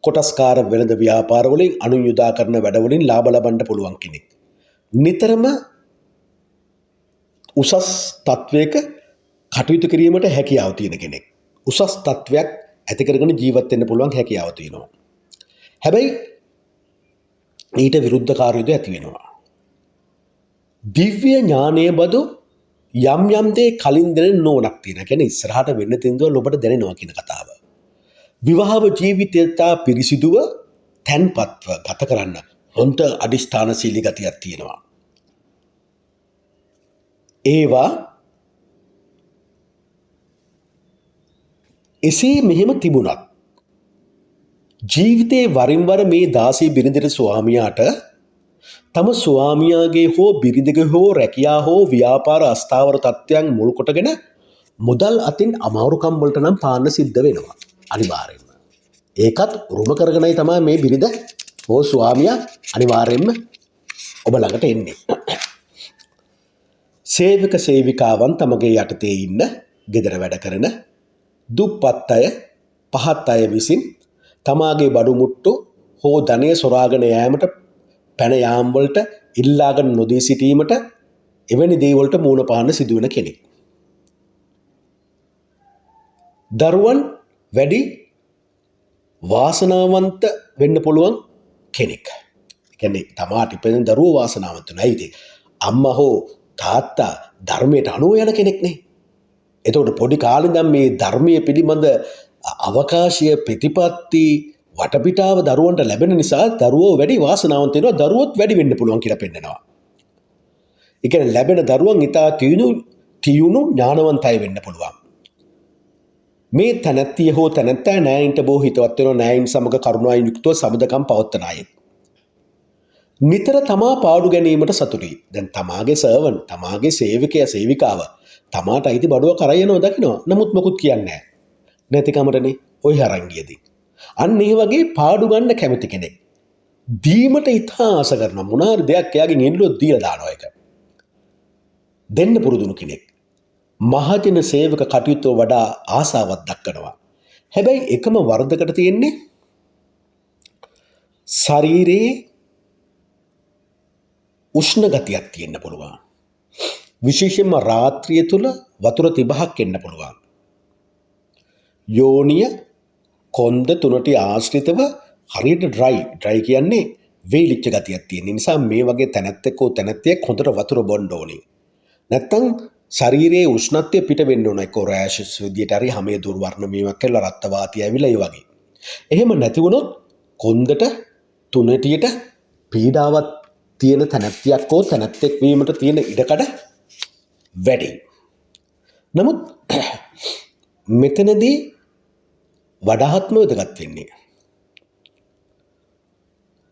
[SPEAKER 1] කොටස්කාර වෙළඳ ව්‍යාපාර වලින් අනුයෝදා කරන වැඩ වලින් ලාභ ලබන්න පුළුවන් කෙනෙක්. නිතරම උසස් තත්වයක කටයුතු කිරීමට හැකියාව තියෙන කෙනෙක්. උසස් තත්වයක් ඇති කරගෙන ජීවත් වෙන්න පුළුවන් හැකියාව තියෙනවා. හැබැයි ඊට විරුද්ධ කාර්යයද ඇති වෙනවා. දිව්‍ය ඥානයේ බදු යම් දේ කලින් දැනෙන නෝනක් තියෙනවා. කියන්නේ ඉස්සරහට වෙන්න තියෙන දේ ඔබට දැනෙනවා කියන කතාව. විවාහ ජීවිතයට පිරිසිදුව තැන්පත්ව ගත කරන්න හොඳ අදිෂ්ඨානශීලී ගතියක් තියෙනවා. ඒවා එසේ මෙහෙම තිබුණත් ජීවිතේ වරින් වර මේ දාසී බිරිඳට ස්වාමියාට තම ස්වාමියාගේ හෝ බිරිඳගේ හෝ රැකියා හෝ ව්‍යාපාර අස්ථාවර තත්ත්වයන් මුල් කොටගෙන මුදල් අතින් අමාරුකම් වලට නම් පාන්න සිද්ධ වෙනවා අනිවාර්යෙන්ම. ඒකත් උරුම කරගෙනයි තමයි මේ බිරිඳ හෝ ස්වාමියා අනිවාර්යෙන්ම ඔබ ළඟට එන්නේ. සේවක සේවිකාවන් තමගේ යටතේ ඉන්න ගෙදර වැඩ කරන දුප්පත් අය පහත් අය විසින් තමාගේ බඩු මුට්ටු හෝ ධනය සොරාගෙන යෑමට පැන යාම් වලට ඉල්ලාගෙන නොදී සිටීමට එවැනි දේවල්ට මූණ පාන්න සිදුවන කෙනෙක්. දරුවන් වැඩි වාසනාවන්ත වෙන්න පුළුවන් කෙනෙක්. කියන්නේ තමාට ඉපදෙන දරුවෝ වාසනාවන්ත නැයිද? අම්මා හෝ තාත්තා ධර්මයට අනුව යන කෙනෙක්නේ. එතකොට පොඩි කාලේ ඉඳන් මේ ධර්මයේ පිළිබඳ අවකාශය ප්‍රතිපත්ති වටපිටාව දරුවන්ට ලැබෙන නිසා දරුවෝ වැඩි වාසනාවන්ත වෙනවා. දරුවොත් වැඩි වෙන්න පුළුවන් කියලා පෙන්නනවා. ඒ කියන්නේ ලැබෙන දරුවන් ඉතා තියුණු ඥානවන්තය වෙන්න පුළුවන්. මේ තනත්තිය හෝ තනත්තා නෑයින්ට බොහෝ හිතවත් වෙනවා. නෑයින් සමග කරුණාවෙන් යුක්තව සබඳකම් පවත්වන අය. නිතර තමා පාඩු ගැනීමට සතුටුයි. දැන් තමාගේ සර්වන්, තමාගේ සේවකයා සේවිකාව තමාට අයිති බඩුව කරා යනවා දකිනවා. නමුත් මොකුත් කියන්නේ නැහැ. නැති කමරනේ ඔය හරංගියදී. අන්න ඒ වගේ පාඩු ගන්න කැමති කෙනෙක්. දීමට ඉතා ආස කරන මොනාර දෙයක් එයාගෙන් එල්ලුවොත් දීලා දානවා එක. දෙන්න පුරුදුණු කෙනෙක්. මහජන සේවක කටයුතු වඩා ආසාවක් දක්වනවා. හැබැයි එකම වරදකට තියෙන්නේ ශරීරයේ උෂ්ණ ගතියක් තියෙන්න පුළුවන්. විශේෂයෙන්ම රාත්‍රිය තුල වතුර තිබහක් එන්න පුළුවන්. යෝනිය කොන්ද තුනට ආශ්‍රිතව හරියට ඩ්‍රයි කියන්නේ වේලිච්ච ගතියක් තියෙන නිසා මේ වගේ තැනැත්තෙක් හෝ තැනැත්තියක් හොඳට වතුර බොන්න ඕනේ. නැත්තම් ශරීරයේ උෂ්ණත්වය පිට වෙන්න ඕන. ඒක රෑෂස් විදියට හරි හැමේ දුර්වර්ණ මේවක් කියලා රක්ත වාතය ඇවිල්ලා ඒ වගේ. එහෙම නැති වුණොත් කොන්දට තුනටියට පීඩාවක් තියෙන තැනැත්තියක් හෝ තැනැත්තෙක් වීමට තියෙන ඉඩකඩ වැඩි. නමුත් මෙතනදී වඩාත්ම වැදගත් වෙන්නේ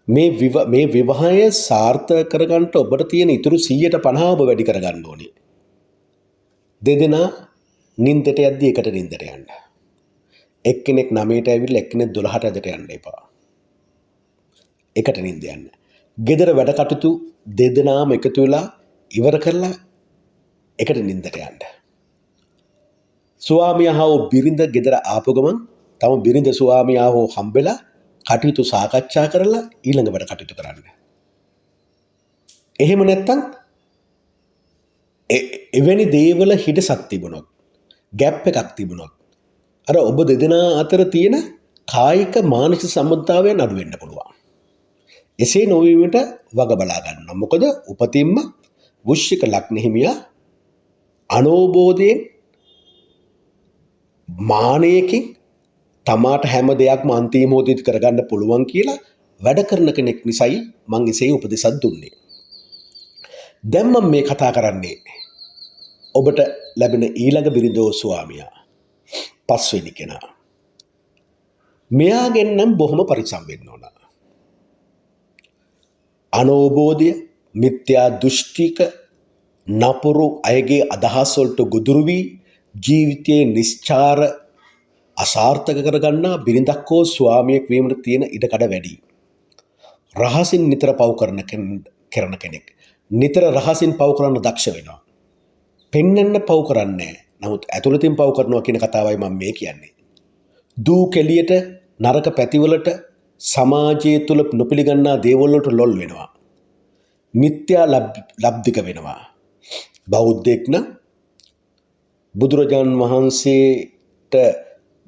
[SPEAKER 1] මේ විවාහය සාර්ථක කරගන්න ඔබට තියෙන ඉතුරු 150 ඔබ වැඩි කරගන්න ඕනේ. දෙදෙනා නින්දට යද්දී එකට නින්දට යන්න. එක්කෙනෙක් 9ට ඇවිල්ලා එක්කෙනෙක් 12ට ඇදට යන්න එපා. එකට නින්ද යන්න. ගෙදර වැඩ කටයුතු දෙදෙනාම එකතු වෙලා ඉවර කරලා එකට නින්දට යන්න. ස්වාමියා හෝ බිරිඳ ගෙදර ආපු ගමන් තම බිරිඳ ස්වාමියා හෝ හම්බෙලා කටයුතු සාකච්ඡා කරලා ඊළඟ වැඩ කටයුතු කරන්න. එහෙම නැත්තම් එවැනි දේවල හිඩසක් තිබුණොත්, ગેප් එකක් තිබුණොත් අර ඔබ දෙදෙනා අතර තියෙන කායික මානසික සම්බන්ධතාවයන් අඩු වෙන්න පුළුවන්. එසේ නොවීමට වග බලා ගන්න. මොකද උපතින්ම වෘශ්චික ලග්න හිමියා අනෝබෝධයෙන් මානයකින් තමාට හැම දෙයක්ම අන්තිම මොහොතේදී කරගන්න පුළුවන් කියලා වැඩ කරන කෙනෙක් නිසායි මම එසේ උපදෙසක් දුන්නේ. දැන් මම මේ කතා කරන්නේ ඔබට ලැබෙන ඊළඟ බිරිඳෝ ස්වාමියා. පස්වෙනි කෙනා. මෙයාගෙන් නම් බොහොම පරිස්සම් වෙන්න ඕන. අනෝබෝධය, මිත්‍යා දෘෂ්ටික නපුරු අයගේ අදහස් වලට ගොදුරු වී ජීවිතයේ නිශ්චාර අසාර්ථක කරගන්නා බිරිඳක් හෝ ස්වාමියෙක් වීමට තියෙන ඉඩකඩ වැඩි. රහසින් නිතර පව් කරන කෙනෙක්. නිතර රහසින් පව් කරන්න දක්ෂ වෙනවා. පෙන්නන්න පව් කරන්නේ නැහැ. නමුත් ඇතුළතින් පව් කරනවා කියන කතාවයි මම මේ කියන්නේ. දූ කෙලියට නරක පැතිවලට සමාජයේ තුල නොපිළිගන්නා දේවල් වලට ලොල් වෙනවා. මිත්‍යා ලබ්ධික වෙනවා. බෞද්ධෙක් නම් බුදුරජාන් වහන්සේට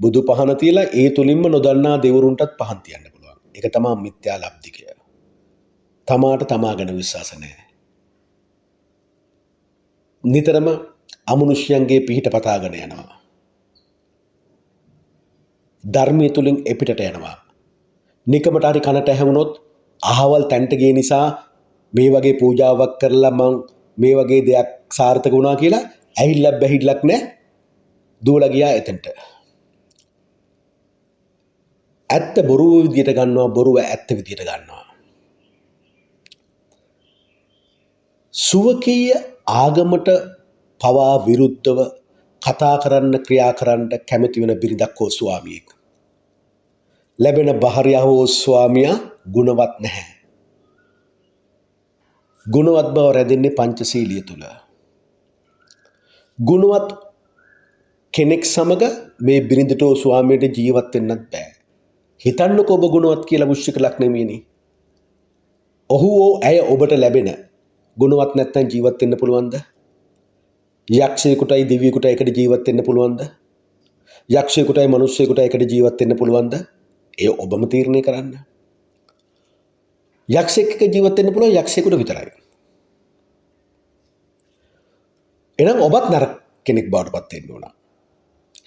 [SPEAKER 1] බුදු පහන තියලා ඒ තුලින්ම නොදන්නා දෙවරුන්ටත් පහන් තියන්න පුළුවන්. ඒක තමයි මිත්‍යා ලබ්ධිකය. තමාට තමා ගැන විශ්වාස නැහැ. නිතරම අමනුෂ්‍යයන්ගේ පිහිට පතාගෙන යනවා. ධර්මයේ තුලින් එපිටට යනවා. නිකමට හරි කනට ඇහුනොත් අහවල් තැන්ට ගිය නිසා මේ වගේ පූජාවක් කරලා මං මේ වගේ දෙයක් සාර්ථක වුණා කියලා ඇහිල්ලක් බැහිල්ලක් නැහැ. දුවලා ගියා එතනට. ඇත්ත බොරුව විදියට ගන්නවා, බොරුව ඇත්ත විදියට ගන්නවා. සුවකීය ආගමට පවා විරුද්ධව කතා කරන්න, ක්‍රියා කරන්න කැමති වෙන බිරිඳක් හෝ ස්වාමියෙක්. ලැබෙන භාර්යාව හෝ ස්වාමියා ගුණවත් නැහැ. ගුණවත් බව රැඳෙන්නේ පංචශීලිය තුල. ගුණවත් කෙනෙක් සමග මේ බිරිඳට ස්වාමියට ජීවත් වෙන්නත් බෑ. හිතන්නකෝ ඔබ ගුණවත් කියලා වෘශ්චික ලග්නෙමියනේ. ඔහු ඇය ඔබට ලැබෙන ගුණවත් නැත්නම් ජීවත් වෙන්න පුළුවන්ද? යක්ෂයෙකුටයි දිව්‍යෙකුටයි එකට ජීවත් වෙන්න පුළුවන්ද? යක්ෂයෙකුටයි මිනිස්සෙකුටයි එකට ජීවත් වෙන්න පුළුවන්ද? ඒ ඔබම තීරණය කරන්න. යක්ෂයෙක් එක්ක ජීවත් වෙන්න පුළුවන් යක්ෂයෙකුට විතරයි. එහෙනම් ඔබත් නරක කෙනෙක් බවට පත් වෙන්න ඕන.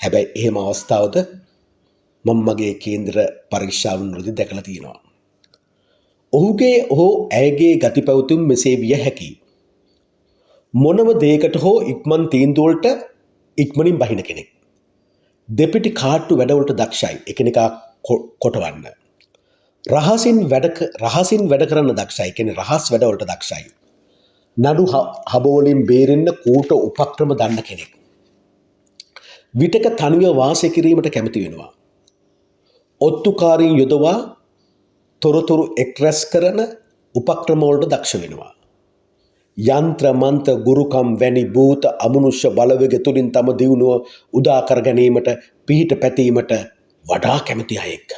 [SPEAKER 1] හැබැයි එහෙම අවස්ථාවක මම මගේ කේන්ද්‍ර පරීක්ෂාවන්වලදී දැකලා තියෙනවා. ඔහුගේ ඇයගේ ගති පැවතුම් මෙසේ විය හැකියි. මොනම දෙයකට හෝ ඉක්මන් තීන්දුවලට ඉක්මනින් බහින කෙනෙක්. දෙපිටි කාට්ටු වැඩවලට දක්ෂයි. එකිනෙකා කොටවන්න. රහසින් වැඩ කරන්න දක්ෂයි. කියන්නේ රහස් වැඩවලට දක්ෂයි. නඩු හබවලින් බේරෙන්න කූට උපක්‍රම දන්න කෙනෙක්. විටක තනිව වාසය කිරීමට කැමති වෙනවා. ඔත්තුකාරීන් යොදවා තොරතුරු එක්රැස් කරන උපක්‍රම වලට දක්ෂ වෙනවා. යන්ත්‍ර මන්ත්‍ර ගුරුකම් වැනි භූත අමනුෂ්‍ය බලවේග තුලින් තම දියුණුව උදා කර ගැනීමට පිහිට පැතීමට වඩා කැමති අයෙක්.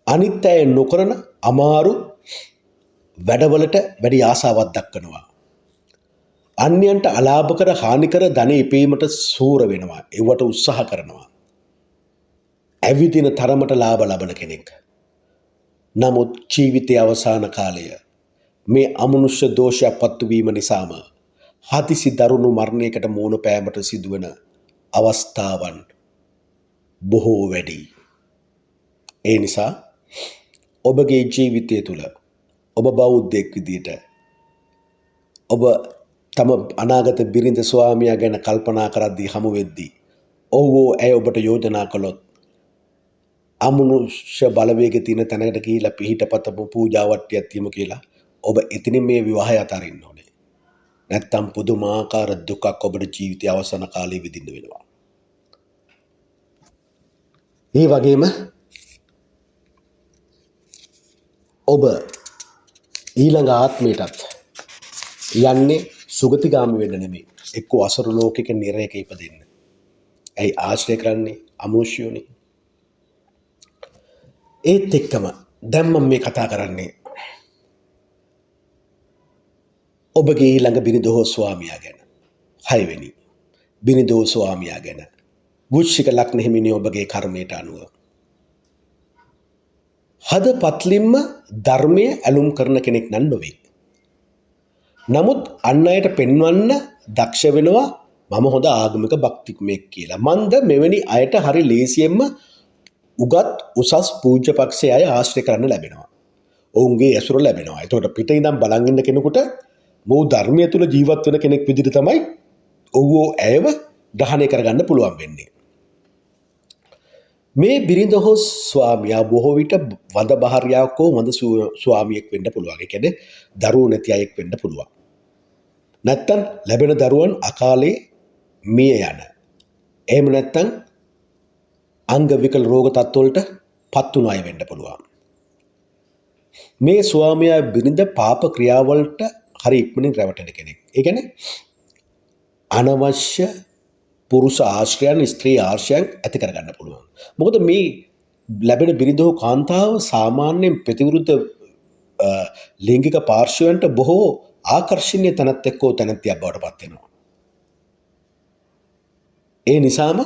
[SPEAKER 1] අනිත් අය නොකරන අමාරු වැඩවලට වැඩි ආසාවක් දක්වනවා. අන්‍යයන්ට අලාභ කර හානි කර ධනෙ ඉපීමට සූර වෙනවා. ඒවට උත්සාහ කරනවා. ඇවිදින තරමට ලාභ ලබන කෙනෙක්. නමුත් ජීවිතයේ අවසාන කාලය මේ අමනුෂ්‍ය දෝෂයක් පත්තු වීම නිසාම හදිසි දරුණු මරණයකට මුහුණ පෑමට සිදුවන අවස්ථාවන් බොහෝ වැඩි. ඒ නිසා ඔබගේ ජීවිතය තුළ ඔබ බෞද්ධයෙක් විදියට ඔබ තම අනාගත බිරිඳ ස්වාමියා ගැන කල්පනා කරද්දී හමු වෙද්දී ඔහු ඇය ඔබට යෝජනා කළොත් අමනුෂ්‍ය බලවේගයේ තියෙන තැනකට ගිහිලා පිහිටපතපු පූජාවට්ටියක් තියමු කියලා ඔබ එතනින් මේ විවාහය අතාරින්න ඕනේ. නැත්තම් පුදුමාකාර දුකක් ඔබට ජීවිතයේ අවසාන කාලේ විඳින්න වෙනවා. ඒ වගේම ඔබ ඊළඟ ආත්මයටත් යන්නේ සුගතිගාමි වෙන්න නෙමෙයි. එක්ක අසරු ලෝකයක නිරයක ඉපදෙන්න. ඇයි ආශ්‍රය කරන්නේ අමනුෂ්‍යෝනේ. ඒත් එක්කම දැන් මම මේ කතා කරන්නේ ඔබගේ ඊළඟ බිරිඳ හෝ ස්වාමියා ගැන. 6 වෙනි බිරිඳ හෝ ස්වාමියා ගැන. වෘශ්චික ලග්න හිමිනේ ඔබගේ කර්මයට අනුව. හදපත්ලින්ම ධර්මයේ ඇලුම් කරන කෙනෙක් නම් නොවේ. නමුත් අන් අයට පෙන්වන්න දක්ෂ වෙනවා මම හොඳ ආගමික භක්තිකමෙක් කියලා. මන්ද මෙවැනි අයට හරි ලේසියෙන්ම උගත් උසස් පූජ්‍ය පක්ෂයේ අය ආශ්‍රය කරන්න ලැබෙනවා. ඔවුන්ගේ ඇසුර ලැබෙනවා. එතකොට පිට ඉඳන් බලන් ඉන්න කෙනෙකුට මොහු ධර්මයේ තුල ජීවත් වෙන කෙනෙක් විදිහට තමයි ඔව්ව ඇයව ග්‍රහණය කරගන්න පුළුවන් වෙන්නේ. මේ බිරිඳ හෝ ස්වාමියා බොහෝ විට වඳ භාර්යාවක් හෝ වඳ ස්වාමියෙක් වෙන්න පුළුවන්. ඒ කියන්නේ දරුවෝ නැති අයෙක් වෙන්න පුළුවන්. නැත්තම් ලැබෙන දරුවන් අකාලේ මිය යන. එහෙම නැත්තම් අංග විකල රෝග තත්ත්වවලට පත් වුණු අය වෙන්න පුළුවන්. මේ ස්වාමියා බිරිඳ පාප ක්‍රියාවලට හරි ඉක්මනින් රැවටෙන කෙනෙක්. ඒ කියන්නේ අනවශ්‍ය පුරුෂ ආශ්‍රයන් ස්ත්‍රී ආශ්‍රයන් ඇති කරගන්න පුළුවන්. මොකද මේ ලැබෙන බිරිඳ හෝ කාන්තාව සාමාන්‍යයෙන් ප්‍රතිවිරුද්ධ ලිංගික පාර්ශ්වයන්ට බොහෝ ආකර්ෂණීය තැනත් එක්කෝ තැනැත්තියක් බවට පත් වෙනවා. ඒ නිසාම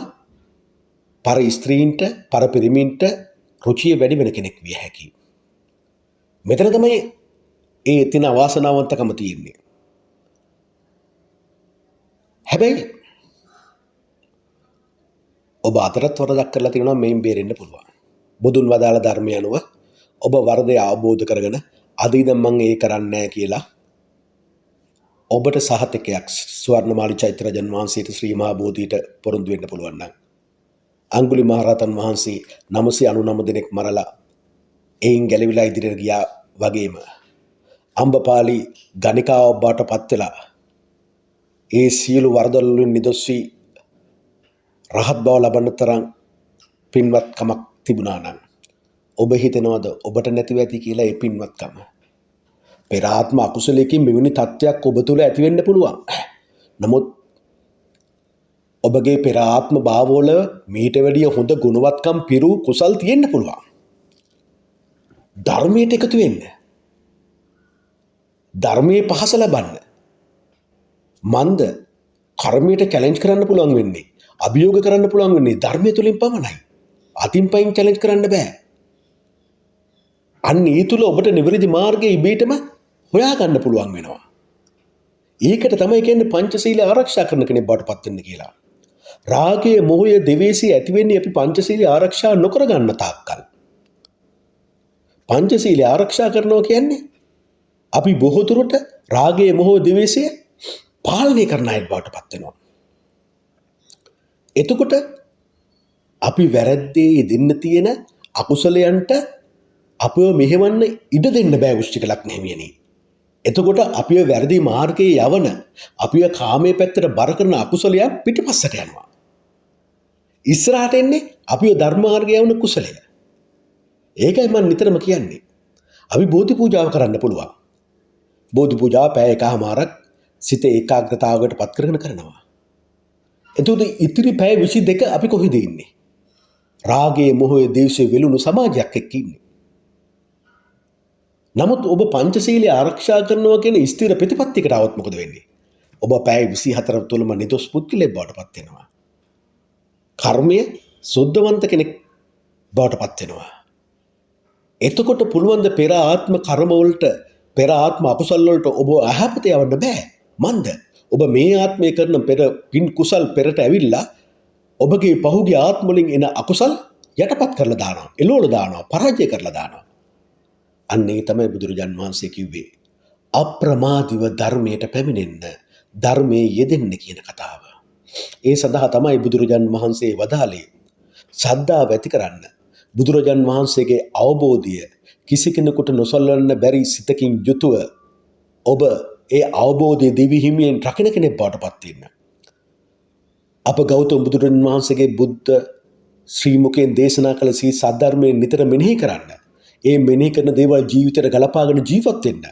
[SPEAKER 1] පර ස්ත්‍රීන්ට පර පිරිමින්ට රුචිය වැඩි වෙන කෙනෙක් විය හැකියි. මෙතන තමයි ඒ තින අවාසනාවන්තකම තියෙන්නේ. හැබැයි ඔබ අතරත් වරදක් කරලා තියෙනවා මේන් බේරෙන්න පුළුවන්. බුදුන් වදාළ ධර්මය අනුව ඔබ වරදේ අවබෝධ කරගෙන අද ඉඳන් මම ඒ කරන්නේ නැහැ කියලා ඔබට සහතිකයක් ස්වර්ණමාලි චෛත්‍යරජන් වහන්සේට ශ්‍රී මහා බෝධියට පොරොන්දු වෙන්න පුළුවන් නම් අඟුලි මහරහතන් වහන්සේ 999 දෙනෙක් මරලා එයින් ගැලවිලා ඉදිරියට ගියා වගේම අම්බපාලි ගණිකාව බවට පත් වෙලා ඒ සියලු වරදොල් වලින් නිදොස් වී රහත් බව ලබන්න තරම් පින්වත්කමක් තිබුණා නම් ඔබ හිතනවද ඔබට නැතිව ඇති කියලා ඒ පින්වත්කම? පෙර ආත්ම අකුසලයකින් මෙවැනි තත්ත්වයක් ඔබ තුළ ඇති වෙන්න පුළුවන්. නමුත් ඔබගේ පෙර ආත්ම භාවවල මීට වැඩිය හොඳ ගුණවත්කම් පිරූ කුසල් තියෙන්න පුළුවන්. ධර්මයට එකතු වෙන්න. ධර්මයේ පහස ලබන්න. මන්ද කර්මයට චැලෙන්ජ් කරන්න පුළුවන් වෙන්නේ. අභියෝග කරන්න පුළුවන් වෙන්නේ ධර්මය තුලින් පමණයි. අතින් පයින් චැලෙන්ජ් කරන්න බෑ. අන්න ඒ තුල ඔබට නිවැරදි මාර්ගය ඉබේටම හොයා ගන්න පුළුවන් වෙනවා. ඒකට තමයි කියන්නේ පංචශීලය ආරක්ෂා කරන කෙනෙක් බවට පත් වෙන්න කියලා. රාගය, මෝහය, ද්වේෂය ඇති වෙන්නේ අපි පංචශීලය ආරක්ෂා නොකර ගන්න තාක්කල්. පංචශීලය ආරක්ෂා කරනවා කියන්නේ අපි බොහෝ දුරට රාගය, මෝහය, ද්වේෂය පාලනය කරන අය බවට පත් වෙනවා. එතකොට අපි වැරද්දේ දෙන්න තියෙන අකුසලයන්ට අපව මෙහෙවන්න ඉඩ දෙන්න බෑ වෘශ්චික ලග්න හිමියනි. එතකොට අපිව වැරදි මාර්ගයේ යවන අපිව කාමයේ පැත්තට බර කරන අකුසලයන් පිටිපස්සට යනවා. ඉස්සරහට එන්නේ අපිව ධර්ම මාර්ගයේ යවන කුසලය. ඒකයි මම නිතරම කියන්නේ. අපි බෝධි පූජාව කරන්න පුළුවන්. බෝධි පූජාව පැය එකමාරක් සිත ඒකාග්‍රතාවයකට පත් කරගෙන කරනවා. එතකොට ඉතිරි පැය 22 අපි කොහෙද ඉන්නේ? රාගයේ, මොහයේ, ද්වේෂයේ වෙලුණු සමාජයක් එක්ක ඉන්නේ. නමුත් ඔබ පංචශීලය ආරක්ෂා කරනවා කියන ස්ථිර ප්‍රතිපත්තියකට આવොත් මොකද වෙන්නේ? ඔබ පැය 24 තුළම නිදොස් පුද්ගලයෙක් බවට පත් වෙනවා. කර්මය සුද්ධවන්ත කෙනෙක් බවට පත් වෙනවා. එතකොට පුළුවන් ද පෙර ආත්ම කර්ම වලට, පෙර ආත්ම අකුසල් වලට ඔබ අහපත යවන්න බෑ. මන්ද ඔබ මේ ආත්මය කරන පෙර පින් කුසල් පෙරට ඇවිල්ලා ඔබගේ පහුගිය ආත්ම වලින් එන අකුසල් යටපත් කරලා දානවා, එළවල දානවා, පරාජය කරලා දානවා. අන්න ඒ තමයි බුදුරජාන් වහන්සේ කිව්වේ අප්‍රමාදීව ධර්මයට පැමිණෙන්න, ධර්මයේ යෙදෙන්න කියන කතාව. ඒ සඳහා තමයි බුදුරජාන් වහන්සේ වදාළේ ශ්‍රද්ධාව ඇති කරන්න. බුදුරජාන් වහන්සේගේ අවබෝධය කිසි කෙනෙකුට නොසලවන්න බැරි සිතකින් යුතුව ඔබ ඒ අවබෝධය දිවි හිමියෙන් රකින්න කෙනෙක් බවට පත් වෙන්න. අප ගෞතම බුදුරජාන් වහන්සේගේ බුද්ධ ශ්‍රී මුඛයෙන් දේශනා කළ සී සද්ධර්මයෙන් නිතර මෙනෙහි කරන්න. ඒ මෙනෙහි කරන දේවල් ජීවිතයට ගලපාගෙන ජීවත් වෙන්න.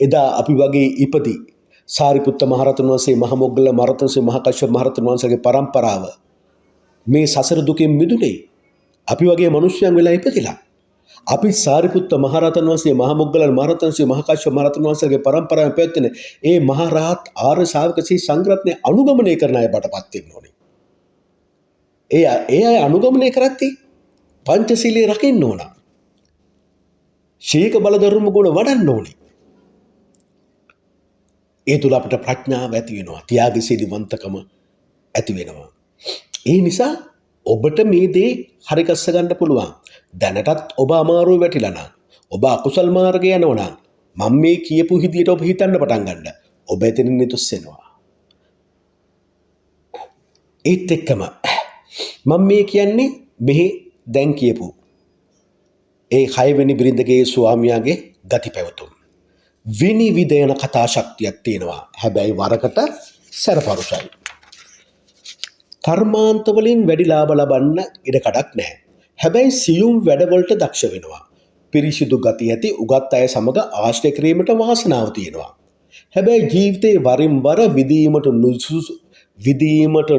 [SPEAKER 1] එදා අපි වගේ ඉපදී සාරිපුත්ත මහරහතන් වහන්සේ, මහ මොග්ගල මහරහතන් වහන්සේ, මහ කශ්‍යප මහරහතන් වහන්සේගේ පරම්පරාව මේ සසර දුකෙන් මිදුනේ අපි වගේ මිනිස්යන් වෙලා ඉපදිලා. අපි සාරිපුත්ත මහරහතන් වහන්සේ, මහ මොග්ගලන් මහරහතන් වහන්සේ, මහ කශ්‍යප මහරහතන් වහන්සේගේ පරම්පරාවෙන් පැවැත්ෙන ඒ මහ රහත් ආර්ය ශාවක සී සංඝරත්නය අනුගමනය කරන අය බටපත් වෙන්න ඕනේ. ඒ අය අනුගමනය කරද්දී පංචශීලයේ රකින්න ඕන. ශීක බල ධර්ම ගුණ වඩන්න ඕනේ. ඒ තුල අපිට ප්‍රඥාව ඇති වෙනවා, ත්‍යාගශීලීවන්තකම ඇති වෙනවා. ඒ නිසා ඔබට මේ දේ හරි ගස්ස ගන්න පුළුවන්. දැනටත් ඔබ අමාරුවේ වැටිලා නම්, ඔබ අකුසල් මාර්ගයේ යනවා නම්, මම මේ කියපු විදියට ඔබ හිතන්න පටන් ගන්න. ඔබ එතනින් නිදොස් වෙනවා. ඒත් එක්කම මම මේ කියන්නේ මෙහි දැන් කියපු ඒ 6 වෙනි බිරිඳගේ ස්වාමියාගේ ගති පැවතුම් විනිවිදයන කතා ශක්තියක් තියෙනවා. හැබැයි වරකට සැරපරුසයි. කර්මාන්ත වලින් වැඩි ලාභ ලබන්න ඉඩ කඩක් නැහැ. හැබැයි සියුම් වැඩවලට දක්ෂ වෙනවා. පිරිසිදු ගති ඇති උගත් අය සමග ආශ්‍රය කිරීමට වාසනාව තියෙනවා. හැබැයි ජීවිතේ වරින් වර විදීමට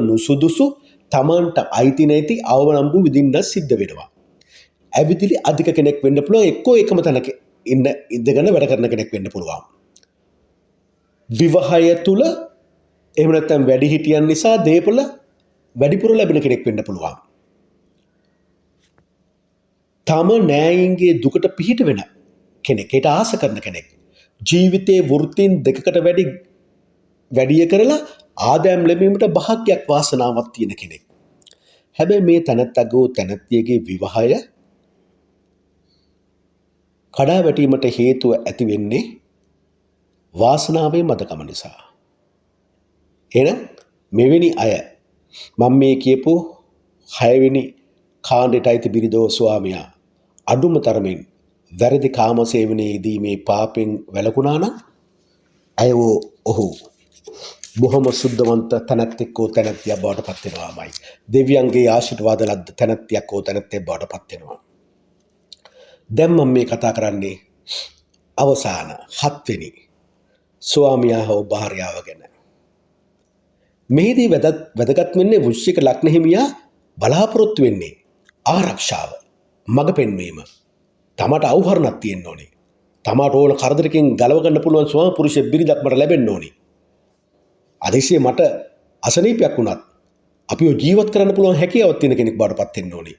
[SPEAKER 1] නුසුදුසු තමන්ට අයිති නැති අවනම්බු විඳින්න සිද්ධ වෙනවා. ඇවිදිලි අධික කෙනෙක් වෙන්න පුළුවන්, එක්කෝ එකම තැනක ඉඳගෙන වැඩ කරන කෙනෙක් වෙන්න පුළුවන්. විවාහය තුල එහෙම නැත්නම් වැඩිහිටියන් නිසා දේපොළ වැඩිපුර ලැබෙන කෙනෙක් වෙන්න පුළුවන්. තම නෑයින්ගේ දුකට පිහිට වෙන කෙනෙක්, ඒට ආස කරන කෙනෙක්. ජීවිතේ වෘත්තීන් දෙකකට වැඩිය කරලා ආදායම් ලැබීමට භාග්යක් වාසනාවක් තියෙන කෙනෙක්. හැබැයි මේ තනත්තගෝ තනත්තියගේ විවාහය කඩා වැටීමට හේතුව ඇති වෙන්නේ වාසනාවේ මදකම නිසා. එහෙනම් මෙවැනි අය මම මේ කියපු 6 වෙනි කාණ්ඩයට අයිති බිරිඳෝ ස්වාමියා අඩුම තරමින් වැරදි කාම සේවනයේදී මේ පාපෙන් වැළකුණා නම් ඔහු බොහොම සුද්ධවන්ත තැනැත්තෙක් හෝ තැනැත්තියක් බවට පත් වෙනවාමයි. දෙවියන්ගේ ආශිර්වාද ලද්ද තැනැත්තියක් හෝ තැනැත්තෙක් බවට පත් වෙනවා. දැන් මම මේ කතා කරන්නේ අවසාන 7 වෙනි ස්වාමියා හෝ භාර්යාව ගැන. මෙහිදී වැදගත් වෙන්නේ වෘශ්චික ලග්න හිමියා බලාපොරොත්තු වෙන්නේ ආරක්ෂාව, මඟ පෙන්වීම. තමට අවුහරණක් තියෙන්න ඕනේ. තමාට ඕන කරදරකින් ගලව ගන්න පුළුවන් ස්වාම පුරුෂ බිරිඳක් මට ලැබෙන්න ඕනේ. අදිසිය මට අසනීපයක් වුණත් අපිව ජීවත් කරන්න පුළුවන් හැකියාවක් තියෙන කෙනෙක් බවට පත් වෙන්න ඕනේ.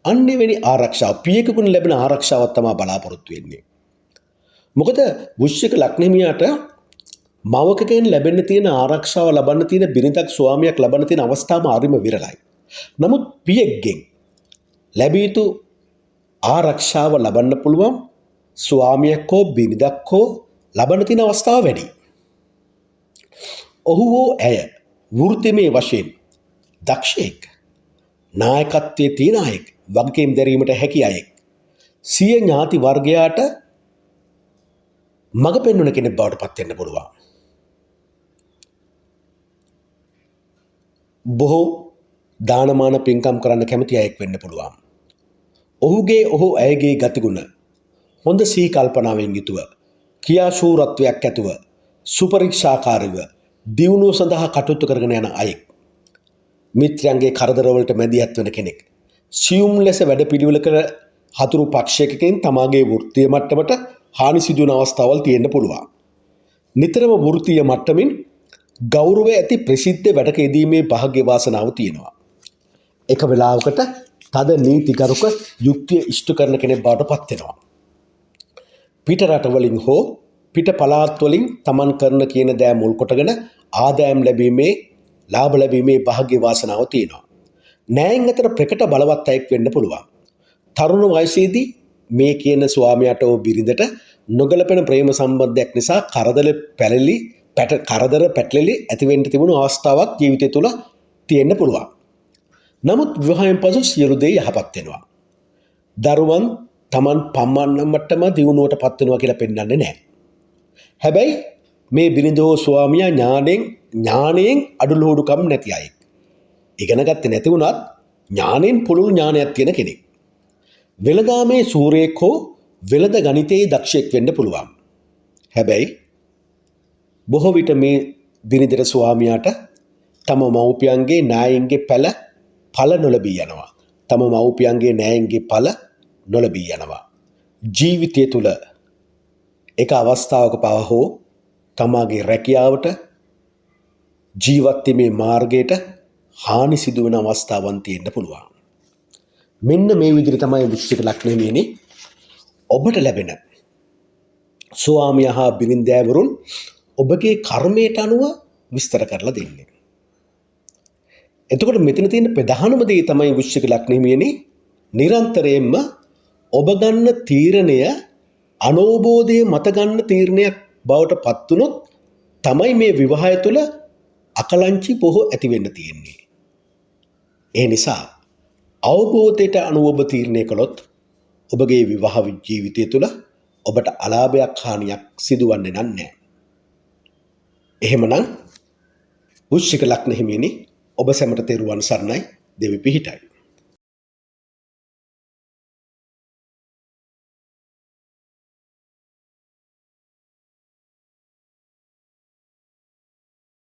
[SPEAKER 1] අන්නේ වෙනි ආරක්ෂාව, පියකකුන් ලැබෙන ආරක්ෂාවක් තමයි බලාපොරොත්තු වෙන්නේ. මොකද වෘශ්චික ලග්න හිමියාට මවකගෙන් ලැබෙන්න තියෙන ආරක්ෂාව ලබන්න තියෙන බිරිඳක් ස්වාමියක් ලබන්න තියෙන අවස්ථාව අරිම විරලයි. නමුත් පියෙක්ගෙන් ලැබිය යුතු ආරක්ෂාව ලබන්න පුළුවන් ස්වාමියෙක් හෝ බිරිඳක් හෝ ලබන්න තියෙන අවස්ථාව වැඩි. ඔහු හෝ ඇය වෘත්තිමය වශයෙන් දක්ෂයෙක්, නායකත්වයේ තියෙන අයෙක්, වගකීම් දැරීමට හැකි අයෙක්, සිය ඥාති වර්ගයාට මඟ පෙන්වන කෙනෙක් බවට පත් වෙන්න පුළුවන්. බොහෝ දානමාන පින්කම් කරන්න කැමති අයෙක් වෙන්න පුළුවන්. ඔහු ඇයගේ ගතිගුණ හොඳ සිහි කල්පනාවෙන් යුතුව, ක්‍රියාශූරත්වයක් ඇතුව, සුපරීක්ෂාකාරීව දියුණුව සඳහා කටයුතු කරගෙන යන අයෙක්. මිත්‍රයන්ගේ කරදරවලට මැදිහත් වෙන කෙනෙක්. සියුම් ලෙස වැඩපිළිවෙලක හතුරු පක්ෂයකින් තමාගේ වෘත්තීය මට්ටමට හානි සිදුවන අවස්ථාවල් තියෙන්න පුළුවන්. නිතරම වෘත්තීය මට්ටමින් ගෞරවය ඇති ප්‍රසිද්ධ වැඩක යෙදීමේ භාග්‍ය වාසනාව තියෙනවා. එක වෙලාවකට තද නීතිගරුක යුක්තිය ඉෂ්ට කරන කෙනෙක් බවට පත් වෙනවා. පිට රටවලින් හෝ පිට පළාත් වලින් තමන් කරන කියන දෑ මුල් කොටගෙන ආදායම් ලැබීමේ, ලාභ ලැබීමේ භාග්‍ය වාසනාව තියෙනවා. න්‍යායන් අතර ප්‍රකට බලවත් අයෙක් වෙන්න පුළුවන්. තරුණ වයසේදී මේ කියන ස්වාමියාට හෝ බිරිඳට නොගැලපෙන ප්‍රේම සම්බන්ධයක් නිසා කරදර පැටලෙලි ඇති වෙන්න තිබුණු අවස්ථාවක් ජීවිතය තුළ තියෙන්න පුළුවන්. නමුත් විවාහයෙන් පසු සියලු දේ යහපත් වෙනවා. දරුවන් Taman පම්මන්නමටම දියුණුවට පත් වෙනවා කියලා පෙන්වන්නේ නැහැ. හැබැයි මේ බිරිඳෝ ස්වාමියා ඥාණයෙන් අඩුලෝඩුකම් නැති අයෙක්. ඉගෙන ගත්තේ නැති වුණත් ඥාණයෙන් පුළුල් ඥානයක් තියෙන කෙනෙක්. වෙළඳාමේ සූරයෙක් හෝ වෙළඳ ගණිතයේ දක්ෂයෙක් වෙන්න පුළුවන්. හැබැයි බොහෝ විට මේ බිරිඳට ස්වාමියාට තම මව්පියන්ගේ න්‍යායින්ගේ ඵල නොලැබී යනවා. තම මව්පියන්ගේ න්‍යායින්ගේ ඵල නොලැබී යනවා. ජීවිතය තුළ එක අවස්ථාවක පවා හෝ තමාගේ රැකියාවට, ජීවත් වීමේ මාර්ගයට හානි සිදුවන අවස්ථාවන් තියෙන්න පුළුවන්. මෙන්න මේ විදිහට තමයි වෘශ්චික ලග්න හිමියනි ඔබට ලැබෙන ස්වාමියා හා බිරිඳෑවරුන් ඔබගේ කර්මයට අනුව විස්තර කරලා දෙන්නේ. එතකොට මෙතන තියෙන ප්‍රධානම දේ තමයි වෘශ්චික ලග්න හිමියනි නිරන්තරයෙන්ම ඔබ ගන්න තීරණය අනෝබෝධයේ මත ගන්න තීරණයක් බවට පත් වුනොත් තමයි මේ විවාහය තුළ අකලංචි බොහෝ ඇති වෙන්න තියෙන්නේ. ඒ නිසා අවබෝධයට අනුව ඔබ තීරණය කළොත් ඔබගේ විවාහ ජීවිතය තුළ ඔබට අලාභයක් හානියක් සිදුවන්නේ නැහැ. එහෙමනම් වෘශ්චික ලග්න හිමියනි ඔබ සැමට තෙරුවන් සරණයි. දෙවි පිහිටයි.